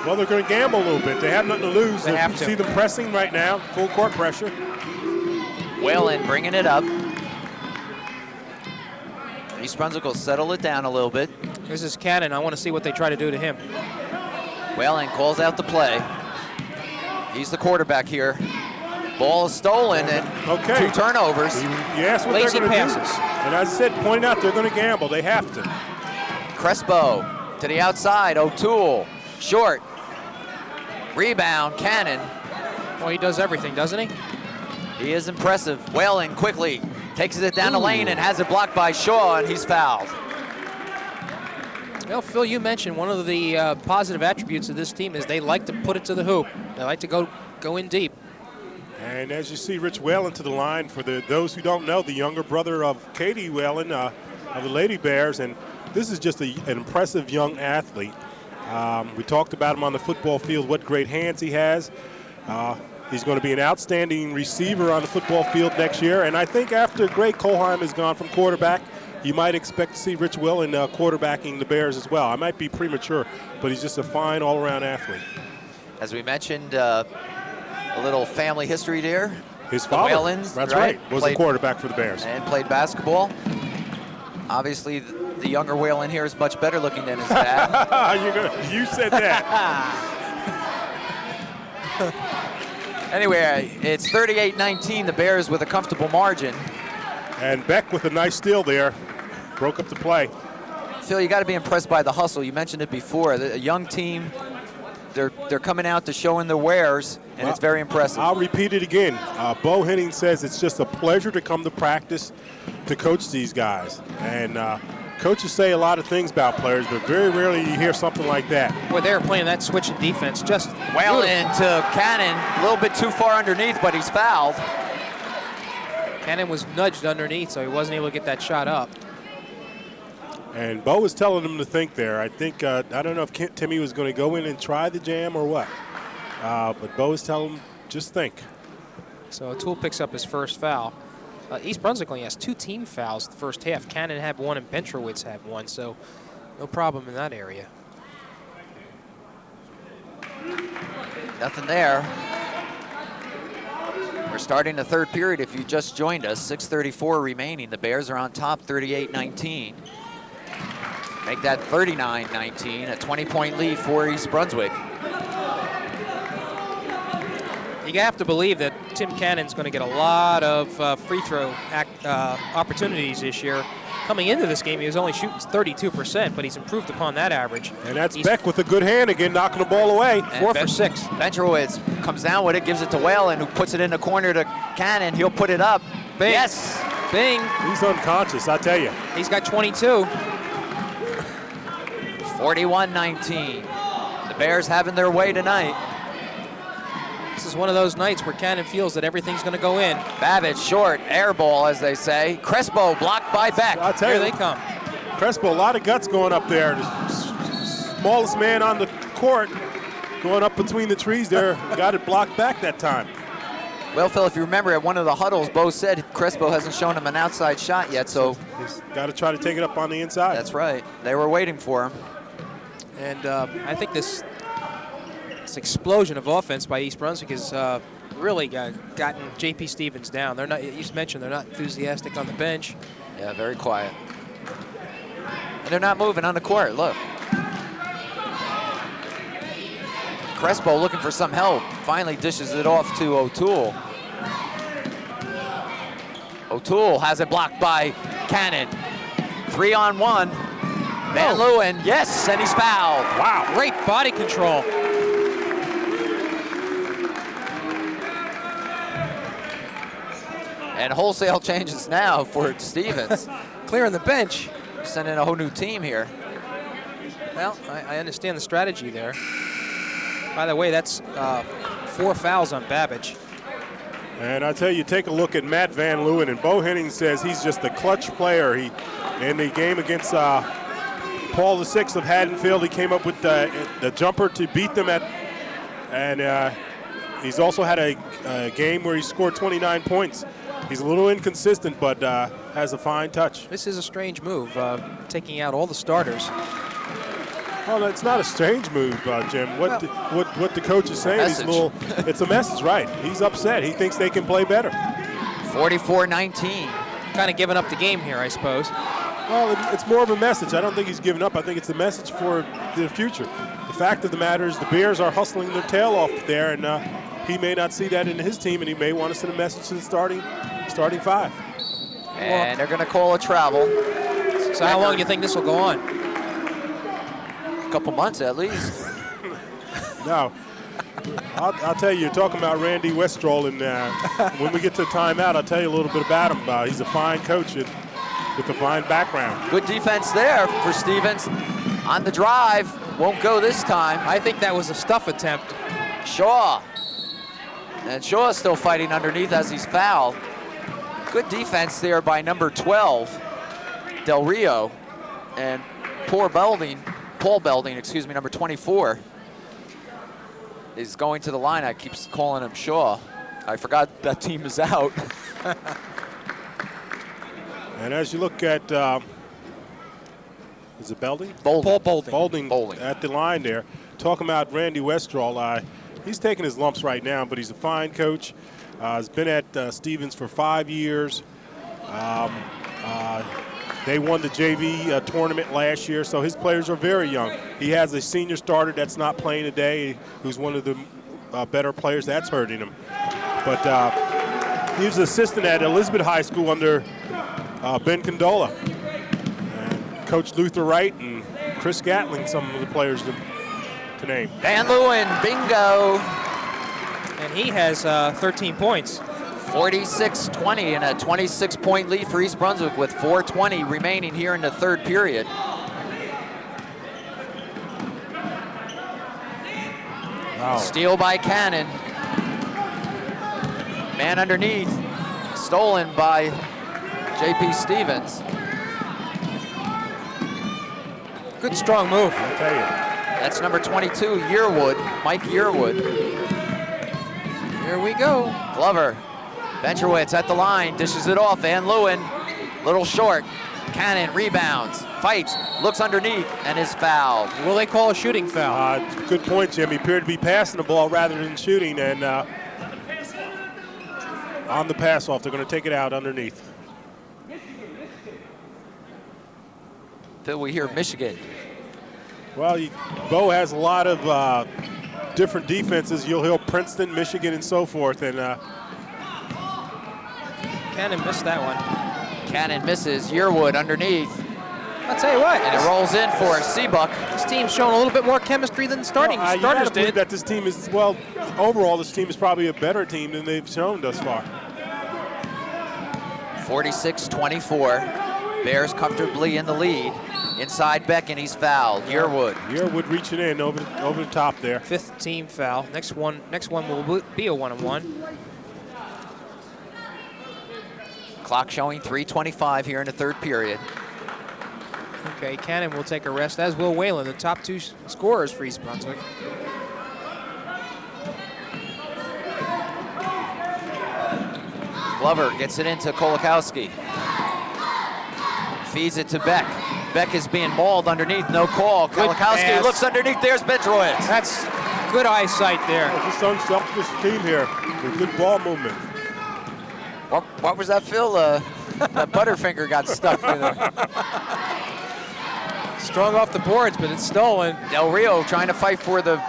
Well, they're going to gamble a little bit. They have nothing to lose. They have you to. See them pressing right now, full court pressure. Whalen bringing it up. East Brunswick will settle it down a little bit. This is Cannon. I want to see what they try to do to him. Whalen calls out the play. He's the quarterback here. Ball is stolen and 2 turnovers. Yes, what Lazy they're going to do. passes. And as I said, pointing out, they're going to gamble. They have to. Crespo to the outside. O'Toole, short. Rebound, Cannon. Well, he does everything, doesn't he? He is impressive. Whalen quickly takes it down the lane and has it blocked by Shaw, and he's fouled. Well, Phil, you mentioned one of the positive attributes of this team is they like to put it to the hoop. They like to go in deep. And as you see Rich Whalen to the line, for those who don't know, the younger brother of Katie Whalen of the Lady Bears, and this is just an impressive young athlete. We talked about him on the football field, what great hands he has. He's going to be an outstanding receiver on the football field next year, and I think after Greg Kohlheim is gone from quarterback, you might expect to see Rich Whalen quarterbacking the Bears as well. I might be premature, but he's just a fine all-around athlete. As we mentioned, a little family history there. His father, Whalens, that's right, was the played, quarterback for the Bears. and played basketball. Obviously, the younger Whalen here is much better looking than his dad. You said that. Anyway, it's 38-19, the Bears with a comfortable margin. And Beck with a nice steal there, broke up the play. Phil, you got to be impressed by the hustle. You mentioned it before. A young team, they're coming out to showing their wares, and it's very impressive. I'll repeat it again. Bo Henning says it's just a pleasure to come to practice to coach these guys. And coaches say a lot of things about players, but very rarely you hear something like that. Well, they were playing that switch in defense just Whalen to Cannon, a little bit too far underneath, but he's fouled. Cannon was nudged underneath, so he wasn't able to get that shot up. And Bo was telling him to think there. I think, I don't know if Timmy was going to go in and try the jam or what. But Bo was telling him, just think. So O'Toole picks up his first foul. East Brunswick only has 2 team fouls the first half. Cannon had 1 and Bentrowitz had 1, so no problem in that area. Nothing there. We're starting the third period if you just joined us. 6:34 remaining. The Bears are on top 38-19. Make that 39-19, a 20-point lead for East Brunswick. You have to believe that Tim Cannon's going to get a lot of free throw opportunities this year. Coming into this game, he was only shooting 32%, but he's improved upon that average. And that's Beck with a good hand again, knocking the ball away. 4 for 6. Bentrowitz comes down with it, gives it to Whalen, who puts it in the corner to Cannon. He'll put it up. Bing. Yes. Bing. He's unconscious, I tell you. He's got 22. 41-19. The Bears having their way tonight. This is one of those nights where Cannon feels that everything's going to go in. Babbage short, air ball, as they say. Crespo blocked by Beck. I'll tell Here you, they come. Crespo, a lot of guts going up there. The smallest man on the court going up between the trees there. Got it blocked back that time. Well, Phil, if you remember at one of the huddles, Bo said Crespo hasn't shown him an outside shot yet, so he's got to try to take it up on the inside. That's right. They were waiting for him. And I think this explosion of offense by East Brunswick has really gotten J.P. Stevens down. They're not. You mentioned they're not enthusiastic on the bench. Yeah, very quiet. And they're not moving on the court. Look. Crespo looking for some help. Finally dishes it off to O'Toole. O'Toole has it blocked by Cannon. 3-on-1. Van Leeuwen, yes, and he's fouled. Wow, great body control. And wholesale changes now for Stevens. Clearing the bench. Sending a whole new team here. Well, I understand the strategy there. By the way, that's 4 fouls on Babbage. And I tell you, take a look at Matt Van Leeuwen, and Bo Henning says he's just a clutch player. He, in the game against Paul VI of Haddonfield, he came up with the jumper to beat them at, and he's also had a game where he scored 29 points. He's a little inconsistent, but has a fine touch. This is a strange move, taking out all the starters. Well, it's not a strange move, Jim. What the coach is saying is it's a message, right? He's upset. He thinks they can play better. 44-19. Kind of giving up the game here, I suppose. Well, it's more of a message. I don't think he's giving up. I think it's a message for the future. The fact of the matter is the Bears are hustling their tail off there, and he may not see that in his team, and he may want to send a message to the starting 5. And they're going to call a travel. So how long do you think this will go on? A couple months at least. Now, I'll tell you, you're talking about Randy Westrol, and when we get to timeout, I'll tell you a little bit about him. He's a fine coach with a fine background. Good defense there for Stevens. On the drive, won't go this time. I think that was a stuff attempt. Shaw. And Shaw is still fighting underneath as he's fouled. Good defense there by number 12, Del Rio. And Paul Belding, number 24, is going to the line. I keep calling him Shaw. I forgot that team is out. And as you look at, is it Belding? Paul Belding at the line there. Talking about Randy Westrol, he's taking his lumps right now, but he's a fine coach. Has been at Stevens for 5 years. They won the JV tournament last year, so his players are very young. He has a senior starter that's not playing today, who's one of the better players. That's hurting him. But he was an assistant at Elizabeth High School under Ben Condola. And Coach Luther Wright and Chris Gatling, some of the players to name. Van Leeuwen, bingo. And he has 13 points. 46-20 and a 26-point lead for East Brunswick with 4:20 remaining here in the third period. Wow. Steal by Cannon. Man underneath, stolen by J.P. Stevens. Good strong move. I'll tell you. That's number 22, Yearwood, Mike Yearwood. Here we go. Glover, Venturewitz at the line, dishes it off. Van Leeuwen, little short. Cannon rebounds, fights, looks underneath, and is fouled. Will they call a shooting foul? Good point, Jim. He appeared to be passing the ball rather than shooting, and on the pass off, they're going to take it out underneath. Phil, we hear Michigan. Well, Bo has a lot of different defenses. You'll hear Princeton, Michigan, and so forth. And Cannon missed that one. Cannon misses. Yearwood underneath. I'll tell you what. And it rolls in for Seabuck. This team's showing a little bit more chemistry than starters you gotta believe did. that this team is, well, overall, this team is probably a better team than they've shown thus far. 46-24. Bears comfortably in the lead. Inside Beck, and he's fouled. Yearwood. Yearwood reaching in over the top there. Fifth team foul. Next one will be a 1-on-1. Clock showing 3:25 here in the third period. Okay, Cannon will take a rest, as will Whalen, the top two scorers for East Brunswick. Glover gets it into Kolakowski. Feeds it to Beck. Beck is being mauled underneath, no call. Kolakowski looks underneath, there's Venturewitz. That's good eyesight there. It's an unselfish team here with good ball movement. What was that, Phil? That Butterfinger got stuck in there. Strong off the boards, but it's stolen. Del Rio trying to fight for the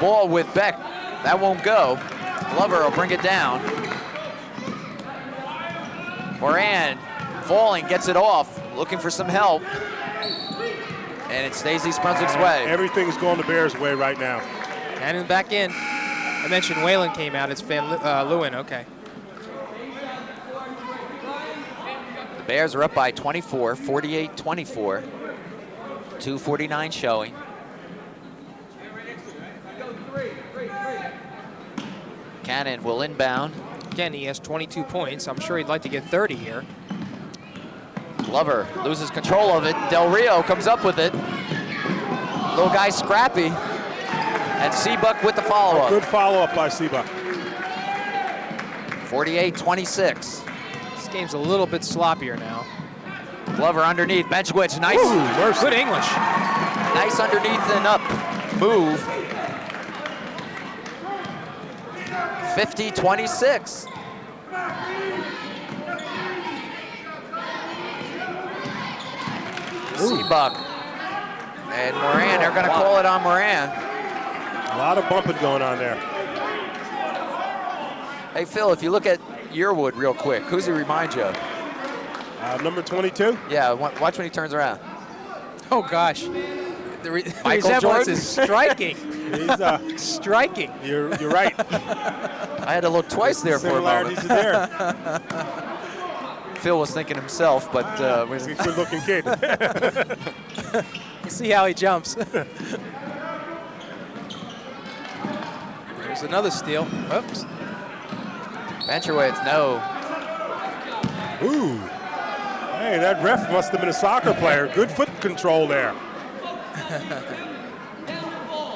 ball with Beck. That won't go. Glover will bring it down. Moran falling, gets it off, looking for some help. And it stays East Brunswick's way. Everything's going the Bears' way right now. Cannon back in. I mentioned Whalen came out. It's Van Leeuwen, okay. The Bears are up by 24, 48-24. 2:49 showing. Cannon will inbound. Again, he has 22 points. I'm sure he'd like to get 30 here. Glover loses control of it. Del Rio comes up with it. Little guy scrappy. And Seabuck with the follow-up. Good follow-up by Seabuck. 48-26. This game's a little bit sloppier now. Glover underneath, Benchwich, nice. Ooh, good English. Nice underneath and up move. 50-26. Seabuck and Moran, they're going to call it on Moran. A lot of bumping going on there. Hey, Phil, if you look at Yearwood real quick, who's he remind you of? Number 22? Yeah, watch when he turns around. Oh, gosh. The Michael Jordan is striking. He's striking. You're right. I had to look twice there for a moment. Similarities are there. Phil was thinking himself, but He's a good-looking kid. See how he jumps. There's another steal. Oops. Venturewitz, no. Ooh. Hey, that ref must have been a soccer player. Good foot control there.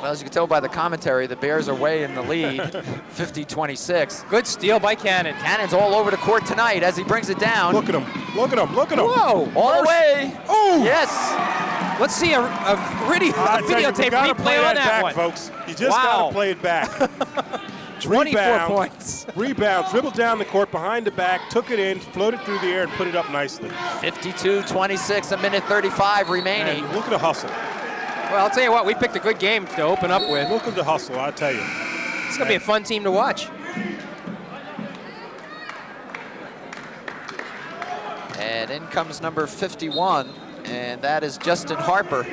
Well, as you can tell by the commentary, the Bears are way in the lead, 50-26. Good steal by Cannon. Cannon's all over the court tonight as he brings it down. Look at him. Look at him. Look at him. Whoa. All the way. Oh. Yes. Let's see a videotape replay on that back, one. folks. You just Wow. got to play it back. 24 points. Rebound, dribbled down the court, behind the back, took it in, floated through the air, and put it up nicely. 52-26, a minute 35 remaining. And look at the hustle. Well, I'll tell you what, we picked a good game to open up with. Look at the hustle, I tell you. It's going to be a fun team to watch. And in comes number 51, and that is Justin Harper.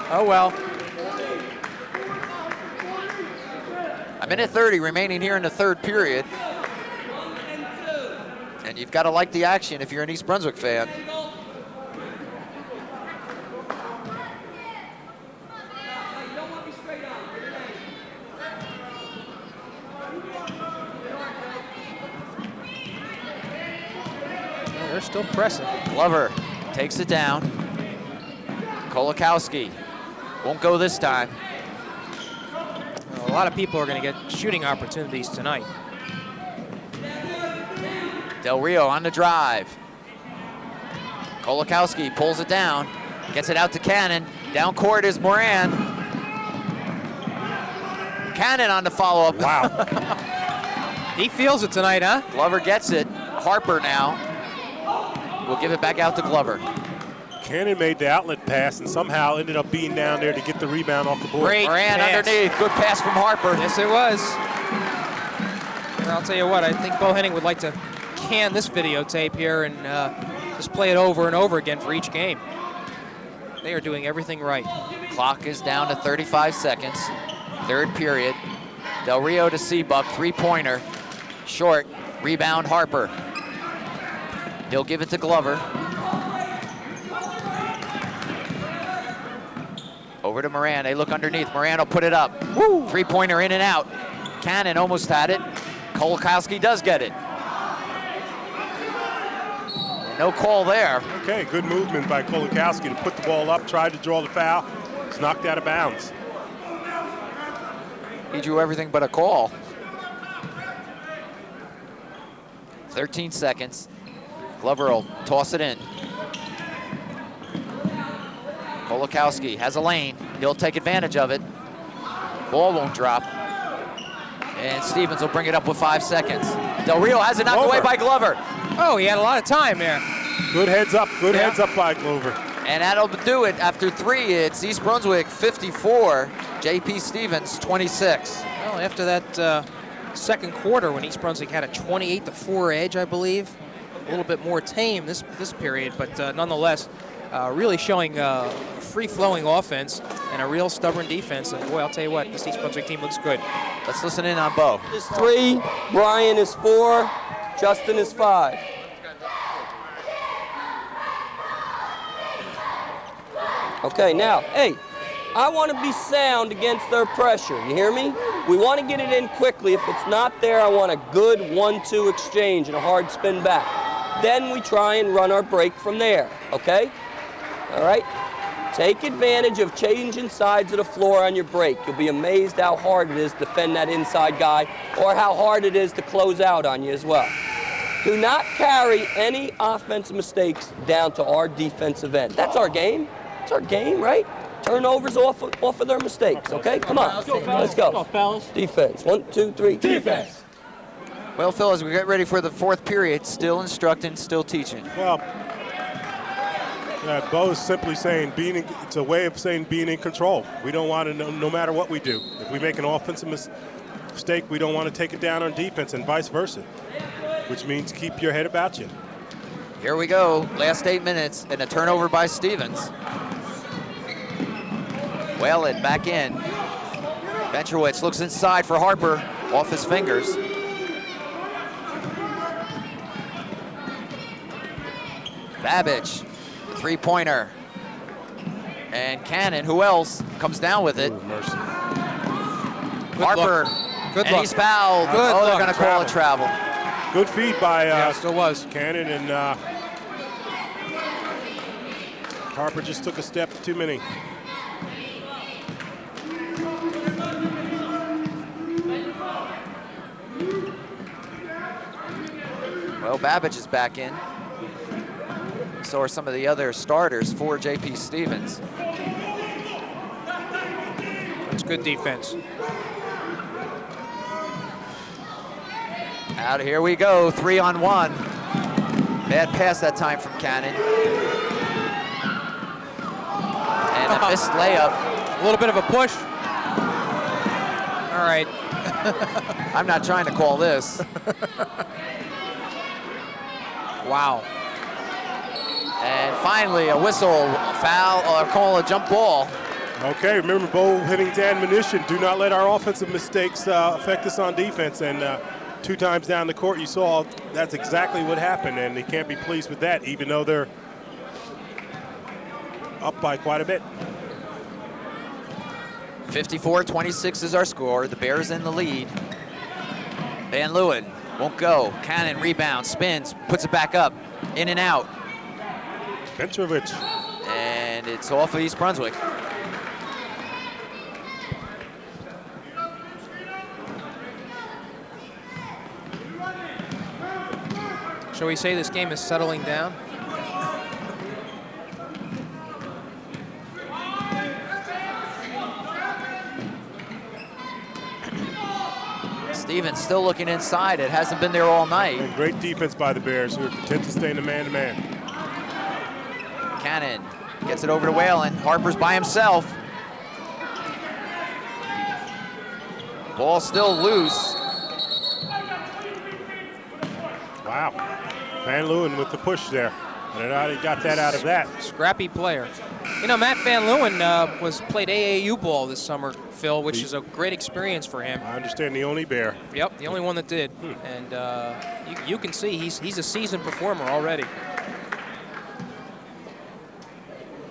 Oh, well. A minute 30 remaining here in the third period. And you've got to like the action if you're an East Brunswick fan. They're still pressing. Glover takes it down. Kolakowski won't go this time. A lot of people are going to get shooting opportunities tonight. Del Rio on the drive. Kolakowski pulls it down, gets it out to Cannon. Down court is Moran. Cannon on the follow-up. Wow. He feels it tonight, huh? Glover gets it. Harper now. We'll give it back out to Glover. Cannon made the outlet pass and somehow ended up being down there to get the rebound off the board. Great Moran pass. underneath. Good pass from Harper. Yes, it was. And I'll tell you what, I think Bo Henning would like to can this videotape here and just play it over and over again for each game. They are doing everything right. Clock is down to 35 seconds. Third period. Del Rio to Seabuck, three-pointer. Short, rebound Harper. He'll give it to Glover. Over to Moran, they look underneath. Moran will put it up. Woo! Three-pointer in and out. Cannon almost had it. Kolakowski does get it. No call there. Okay, good movement by Kolakowski to put the ball up, tried to draw the foul. It's knocked out of bounds. He drew everything but a call. 13 seconds. Glover will toss it in. Kolakowski has a lane. He'll take advantage of it. Ball won't drop. And Stevens will bring it up with 5 seconds. Del Rio has it knocked away by Glover. Oh, he had a lot of time there. Good heads up by Glover. And that'll do it. After three, it's East Brunswick 54, JP Stevens 26. Well, after that second quarter when East Brunswick had a 28-4 edge, I believe, a little bit more tame this period, but nonetheless, really showing free-flowing offense and a real stubborn defense. And boy, I'll tell you what, this East Brunswick team looks good. Let's listen in on Bo. Is 3, Brian is 4, Justin is 5. Okay, now, hey, I want to be sound against their pressure. You hear me? We want to get it in quickly. If it's not there, I want a good 1-2 exchange and a hard spin back. Then we try and run our break from there, okay? All right? Take advantage of changing sides of the floor on your break. You'll be amazed how hard it is to defend that inside guy or how hard it is to close out on you as well. Do not carry any offensive mistakes down to our defensive end. That's our game. It's our game, right? Turnovers off of their mistakes, okay? Come on. Let's go. Come on, fellas. Defense. 1, 2, 3. Defense. Well, Phil, as we get ready for the fourth period, still instructing, still teaching. Well, Bo is simply saying it's a way of saying being in control. We don't want to, no matter what we do. If we make an offensive mistake, we don't want to take it down on defense and vice versa, which means keep your head about you. Here we go, last 8 minutes, and a turnover by Stevens. Whalen back in. Venturewitz looks inside for Harper, off his fingers. Babbage, the three-pointer. And Cannon, who else, comes down with it. Ooh, mercy. Harper, Good and luck. he's fouled. Good They're luck. going to call it travel. Good feed by Still was. Cannon, and Harper just took a step too many. Well, Babbage is back in. So are some of the other starters for JP Stevens. That's good defense. Out here we go, 3-on-1. Bad pass that time from Cannon. And a missed layup. A little bit of a push. All right. I'm not trying to call this. Wow. And finally, a whistle, a foul, or call a jump ball. Okay, remember Bo Henning's admonition, do not let our offensive mistakes affect us on defense. And 2 times down the court, you saw that's exactly what happened, and they can't be pleased with that, even though they're up by quite a bit. 54-26 is our score. The Bears in the lead. Van Leeuwen won't go. Cannon rebounds, spins, puts it back up, in and out. Petrovic. And it's off of East Brunswick. Shall we say this game is settling down? Stevens still looking inside. It hasn't been there all night. And great defense by the Bears, who are content to stay in the man-to-man. Cannon gets it over to Whalen. Harper's by himself. Ball still loose. Wow. Van Leeuwen with the push there. And he got that out of that. Scrappy player. You know, Matt Van Leeuwen played AAU ball this summer, Phil, which is a great experience for him. I understand the only Bear. Yep, the only one that did. And you can see he's a seasoned performer already.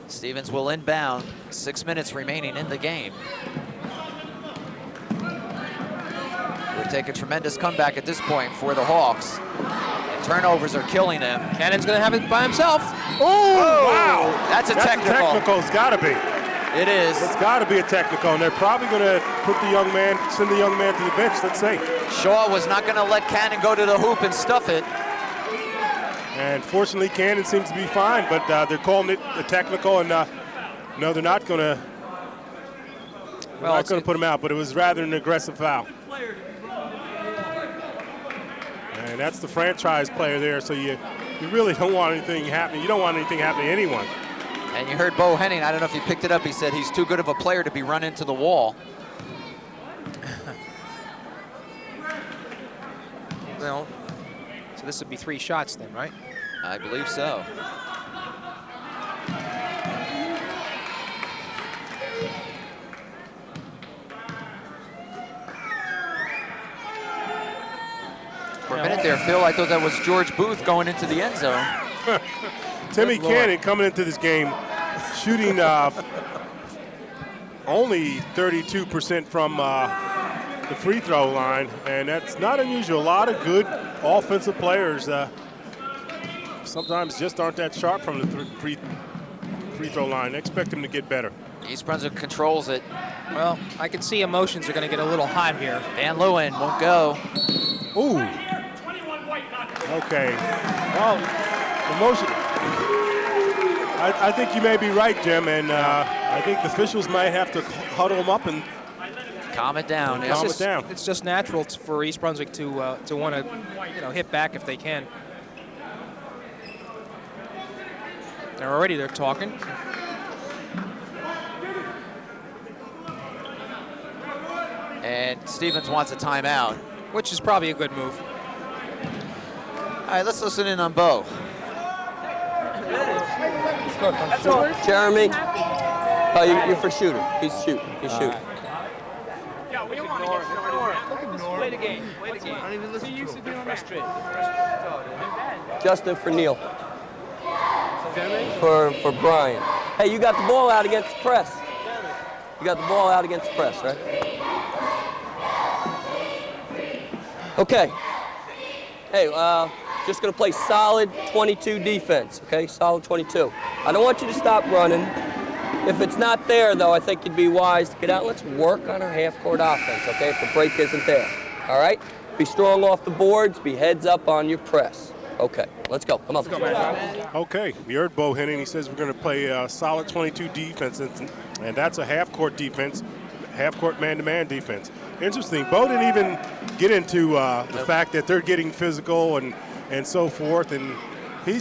Stevens will inbound. 6 minutes remaining in the game. It would take a tremendous comeback at this point for the Hawks. And turnovers are killing them. Cannon's going to have it by himself. Oh, wow. That's a technical. Technical, it's got to be. It is. It's got to be a technical, and they're probably going to send the young man to the bench, let's say. Shaw was not going to let Cannon go to the hoop and stuff it. And fortunately, Cannon seems to be fine, but they're calling it a technical, and no, they're not going to. Well, put him out, but it was rather an aggressive foul. And that's the franchise player there, so you really don't want anything happening. You don't want anything happening to anyone. And you heard Bo Henning, I don't know if you picked it up, he said he's too good of a player to be run into the wall. Well, so this would be 3 shots then, right? I believe so. For a minute there, Phil, I thought that was George Booth going into the end zone. Timmy Cannon coming into this game, shooting only 32% from the free throw line, and that's not unusual. A lot of good offensive players sometimes just aren't that sharp from the free throw line. I expect them to get better. East Brunswick controls it. Well, I can see emotions are going to get a little hot here. Van Leeuwen won't go. Ooh. Okay. Well, emotion. I think you may be right, Jim, and I think the officials might have to huddle them up and calm it down. Calm it down. It's just natural for East Brunswick to want to, hit back if they can. They're talking. And Stevens wants a timeout, which is probably a good move. All right, let's listen in on Bo. Jeremy. Oh, you're for shooter. He's shooting. He's shooting. Yeah, we don't want to get started. Play the game. Play the game. I don't even listen to him. Frustrated. Justin for Neil. For Brian. Hey, you got the ball out against the press. You got the ball out against the press, right? Okay. Hey, just going to play solid 22 defense, okay? Solid 22. I don't want you to stop running. If it's not there, though, I think you'd be wise to get out. Let's work on our half-court offense, okay, if the break isn't there, all right? Be strong off the boards. Be heads up on your press. Okay, let's go. Come on. Let's go, man. Okay, you heard Bo Henning. He says we're going to play solid 22 defense, and that's a half-court defense, half-court man-to-man defense. interesting. Bo didn't even get into the fact that they're getting physical and so forth, and he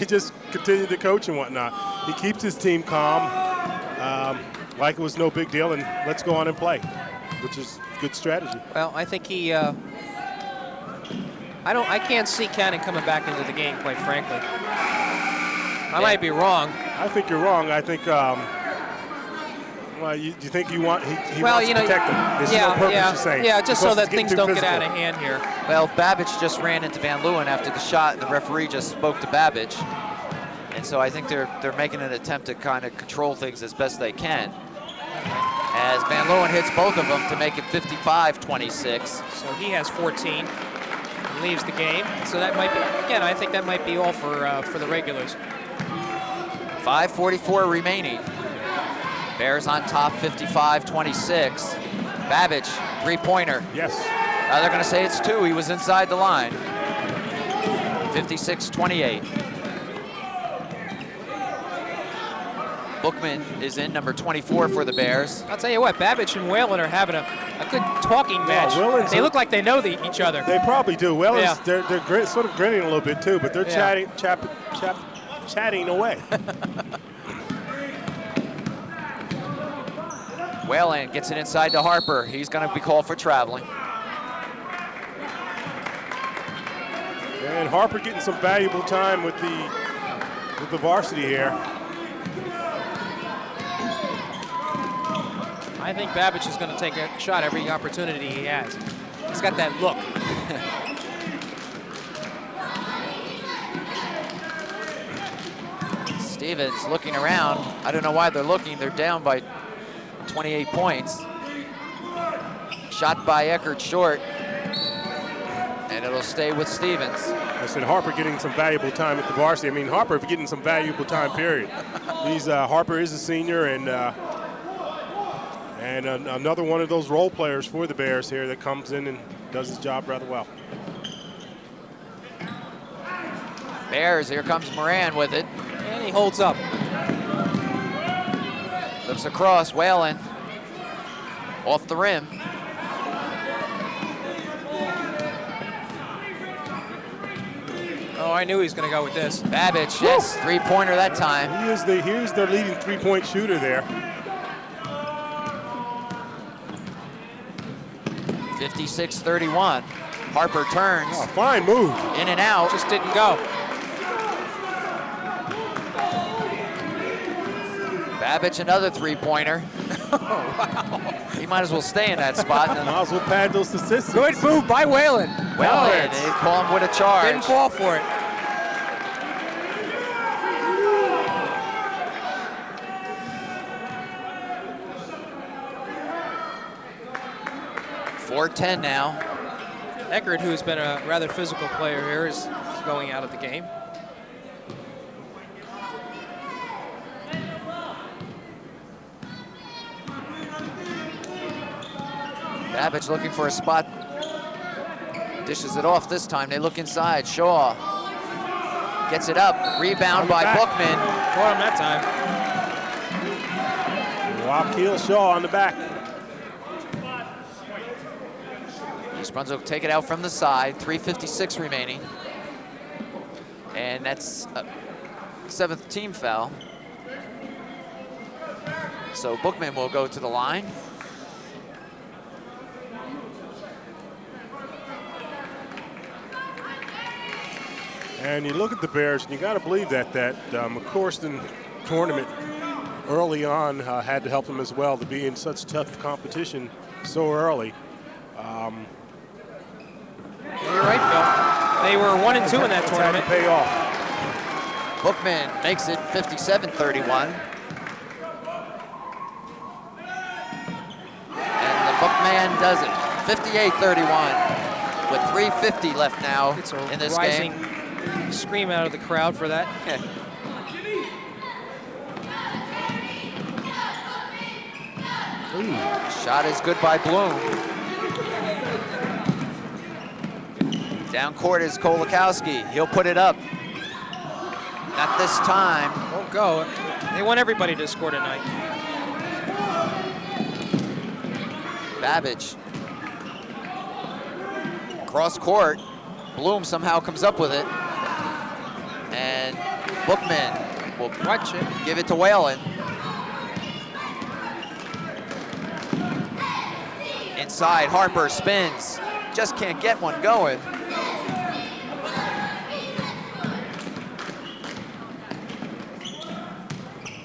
just continued to coach and whatnot. He keeps his team calm, like it was no big deal, and let's go on and play, which is good strategy. Well, I think he. I can't see Cannon coming back into the game, quite frankly. I might be wrong. I think you're wrong. I think. Well, you think he wants to protect him? There's no purpose you're saying. Yeah, just so that Because things don't physical. get out of hand here. Well, Babbage just ran into Van Leeuwen after the shot, and the referee just spoke to Babbage. And so I think they're making an attempt to kind of control things as best they can. As Van Leeuwen hits both of them to make it 55-26. So he has 14 and leaves the game. So that might be, again, I think that might be all for the regulars. 5:44 remaining. Bears on top, 55-26. Babbage, three-pointer. Yes. Now they're going to say it's two. He was inside the line. 56-28. Bookman is in, number 24 for the Bears. I'll tell you what, Babbage and Whalen are having a good talking match. They look like they know each other. They probably do. Whelan's, they're sort of grinning a little bit too, but they're chatting away. Whalen gets it inside to Harper. He's going to be called for traveling. And Harper getting some valuable time with the varsity here. I think Babbage is going to take a shot every opportunity he has. He's got that look. Stevens looking around. I don't know why they're looking. They're down by 28 points. Shot by Eckert short. And it'll stay with Stevens. I said Harper getting some valuable time at the varsity. I mean, Harper getting some valuable time, period. Harper is a senior, and another one of those role players for the Bears here that comes in and does his job rather well. Bears, here comes Moran with it. And he holds up. Looks across, Whalen. Off the rim. Oh, I knew he was going to go with this. Babbage, yes, three-pointer that time. He is their leading three-point shooter there. 56-31. Harper turns. Oh, fine move. In and out. Just didn't go. Babbage, another three-pointer. Oh, wow. He might as well stay in that spot. Might as well pad those statistics. Good move by Whalen. Whalen, they call him with a charge. Didn't fall for it. .410 now. Eckert, who has been a rather physical player here, is going out of the game. Babbage looking for a spot. Dishes it off this time. They look inside. Shaw gets it up. Rebound by Bookman. Caught him that time. Joaquin Shaw on the back. East Brunswick take it out from the side. 3:56 remaining. And that's a seventh team foul. So Bookman will go to the line. And you look at the Bears, and you got to believe that McCorston tournament early on had to help them as well to be in such tough competition so early. You're right, Phil. They were 1-2 in that tournament. Pay off. Bookman makes it 57-31. And the Bookman does it. 58-31 with 3:50 left now in this game. Scream out of the crowd for that. Shot is good by Bloom. Down court is Kolakowski. He'll put it up. Not this time. Won't go. They want everybody to score tonight. Babbage Cross court. Bloom somehow comes up with it. And Bookman will Watch it. give it to Whalen. Inside, Harper spins. Just can't get one going.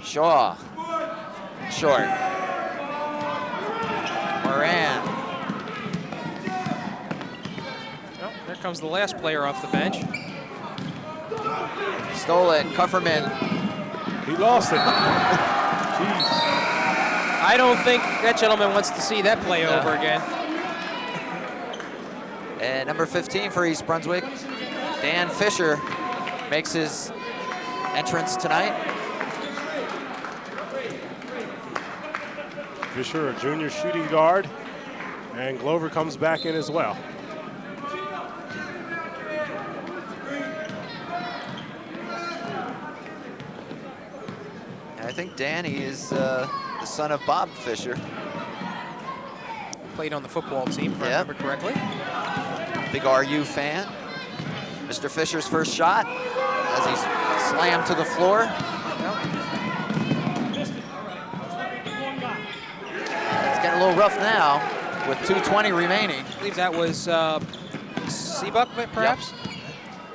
Shaw. Short. Moran. Well, there comes the last player off the bench. Stole it. Kufferman. He lost it. Jeez. I don't think that gentleman wants to see that play over again. And number 15 for East Brunswick, Dan Fisher, makes his entrance tonight. Fisher, a junior shooting guard, and Glover comes back in as well. And I think Danny is the son of Bob Fisher. Played on the football team, if I remember correctly. Big RU fan. Mr. Fisher's first shot as he's slammed to the floor. It's getting a little rough now with 2:20 remaining. I believe that was Seabuck, perhaps?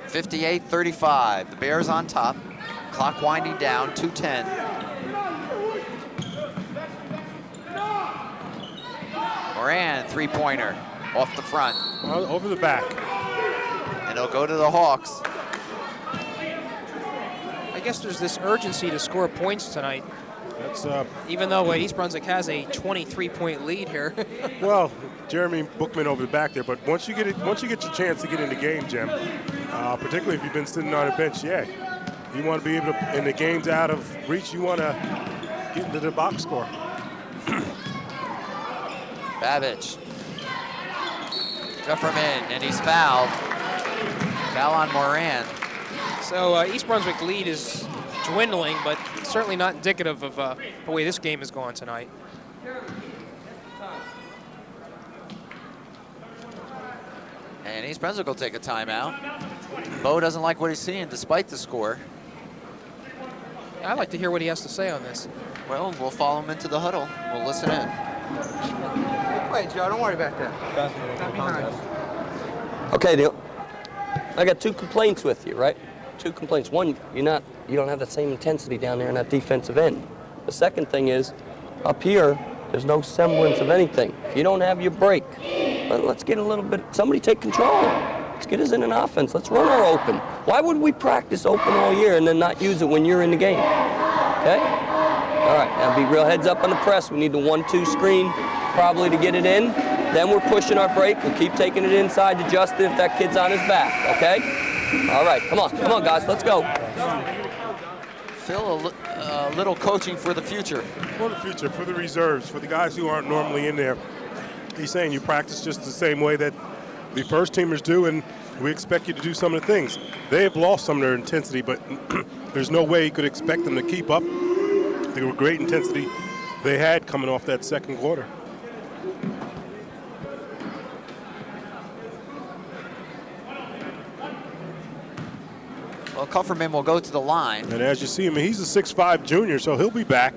Yep. 58-35. The Bears on top. Clock winding down, 2:10. Moran, three-pointer off the front. Over the back. And it'll go to the Hawks. I guess there's this urgency to score points tonight. That's even though East Brunswick has a 23-point lead here. well, Jeremy Bookman over the back there, but once you get your chance to get in the game, Jim, particularly if you've been sitting on a bench, yeah, you want to be able to, in the games out of reach, you want to get into the box score. Babich. Kufferman, and he's fouled. Foul on Moran. So East Brunswick lead is dwindling, but certainly not indicative of the way this game is going tonight. And East Brunswick will take a timeout. Bo doesn't like what he's seeing despite the score. I'd like to hear what he has to say on this. Well, we'll follow him into the huddle. We'll listen in. Wait, Joe, don't worry about that. Okay, I got two complaints with you, right? Two complaints. One, you don't have the same intensity down there in that defensive end. The second thing is, up here, there's no semblance of anything. If you don't have your break, let's get a little bit, somebody take control. Let's get us in an offense. Let's run our open. Why would we practice open all year and then not use it when you're in the game? Okay? All right, now be real heads up on the press. We need the 1-2 screen probably to get it in. Then we're pushing our break. We'll keep taking it inside to Justin if that kid's on his back, okay? All right, come on, guys, let's go. Phil, a little coaching for the future. For the future, for the reserves, for the guys who aren't normally in there. He's saying you practice just the same way that the first teamers do, and we expect you to do some of the things. They have lost some of their intensity, but there's no way you could expect them to keep up the great intensity they had coming off that second quarter. Well, Kufferman will go to the line. And as you see him, he's a 6'5 junior, so he'll be back.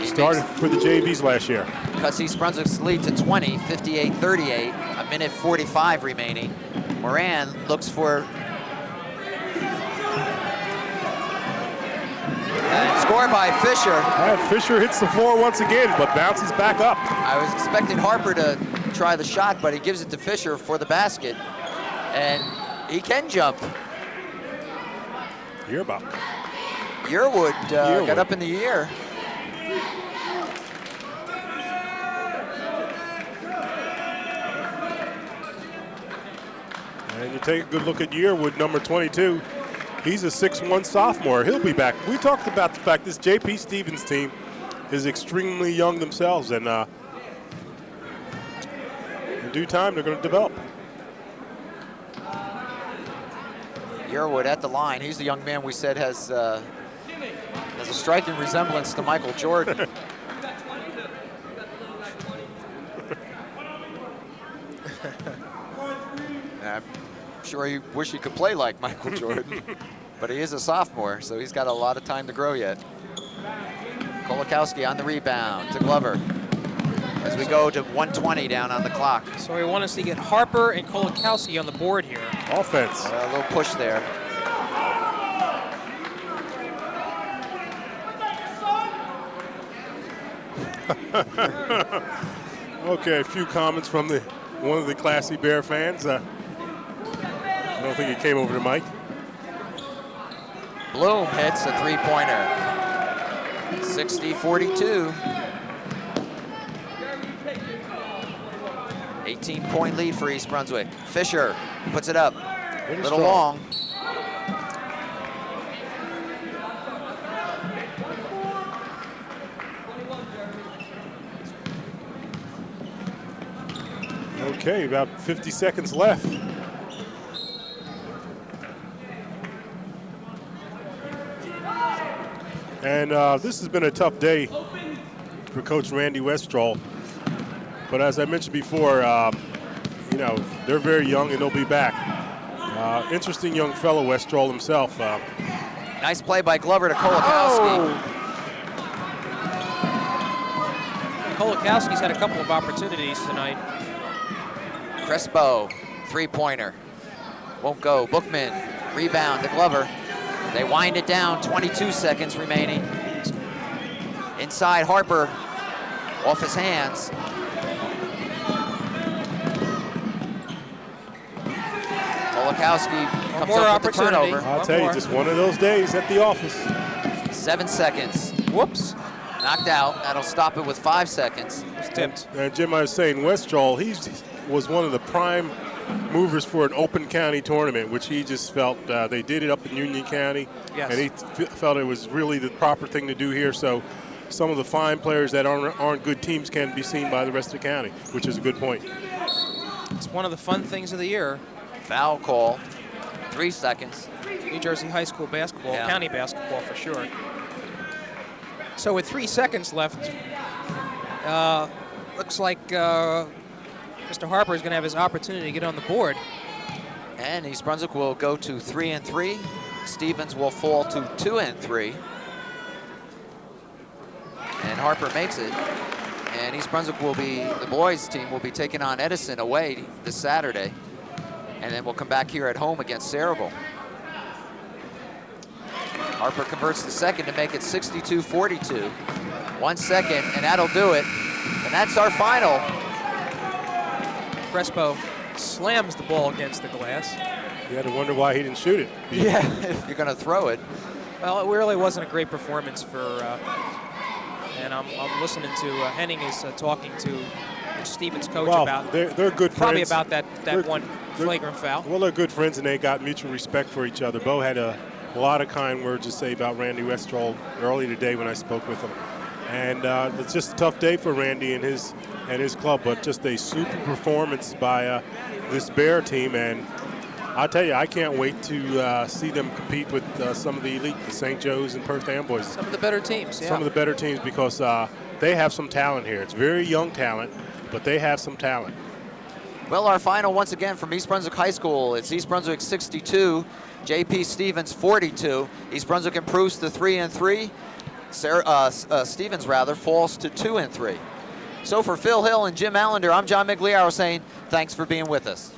Started for the JVs last year. Cuts East Brunswick's lead to 20, 58-38, a minute 45 remaining. Moran looks for... And score by Fisher. And Fisher hits the floor once again, but bounces back up. I was expecting Harper to try the shot, but he gives it to Fisher for the basket. And he can jump. Yearbuck. Yearwood got up in the year. And you take a good look at Yearwood, number 22. He's a 6'1 sophomore. He'll be back. We talked about the fact this J.P. Stevens team is extremely young themselves, and in due time, they're going to develop. Yearwood at the line. He's the young man we said has a striking resemblance to Michael Jordan. sure he wish he could play like Michael Jordan, but he is a sophomore, so he's got a lot of time to grow yet. Kolakowski on the rebound to Glover as we go to 1:20 down on the clock. So we want us to get Harper and Kolakowski on the board here. Offense. A little push there. Okay, a few comments from one of the classy Bear fans. I don't think it came over to Mike. Bloom hits a three-pointer. 60-42. 18-point lead for East Brunswick. Fisher puts it up. A little long. Okay, about 50 seconds left. And this has been a tough day for Coach Randy Westrall. But as I mentioned before, you know, they're very young and they'll be back. Interesting young fellow, Westrall himself. Nice play by Glover to Kolakowski. Kolakowski's had a couple of opportunities tonight. Crespo, three-pointer. Won't go. Bookman, rebound to Glover. They wind it down, 22 seconds remaining. Inside, Harper, off his hands. Kolakowski comes up with the turnover. I'll tell you, just one of those days at the office. 7 seconds. Whoops. Knocked out. That'll stop it with 5 seconds. It's tipped. And Jim, I was saying, Westrall, he was one of the prime movers for an open county tournament, which he just felt they did it up in Union County. Yes. And he felt it was really the proper thing to do here. So some of the fine players that aren't good teams can be seen by the rest of the county, which is a good point. It's one of the fun things of the year. Foul call. 3 seconds. New Jersey High School basketball, Yeah. county basketball for sure. So with 3 seconds left, looks like Mr. Harper is going to have his opportunity to get on the board. And East Brunswick will go to 3-3. Stevens will fall to 2-3. And Harper makes it. And East Brunswick will be, the boys team will be taking on Edison away this Saturday. And then we'll come back here at home against Saraville. Harper converts the second to make it 62-42. 1 second, and that'll do it. And that's our final. Crespo slams the ball against the glass. You had to wonder why he didn't shoot it. Yeah, if you're going to throw it. Well, it really wasn't a great performance for, and I'm listening to Henning is talking to Stevens' coach about they're good probably friends. about that one flagrant foul. Well, they're good friends, and they got mutual respect for each other. Bo had a lot of kind words to say about Randy Westrall early today when I spoke with him. And it's just a tough day for Randy and his club, but just a super performance by this Bear team. And I'll tell you, I can't wait to see them compete with some of the elite, the St. Joe's and Perth Amboys. Some of the better teams, yeah. Some of the better teams, because they have some talent here. It's very young talent, but they have some talent. Well, our final once again from East Brunswick High School. It's East Brunswick 62, J.P. Stevens 42. East Brunswick improves to 3-3. Stevens falls to 2-3. So for Phil Hill and Jim Allinder, I'm John Meggiolaro saying thanks for being with us.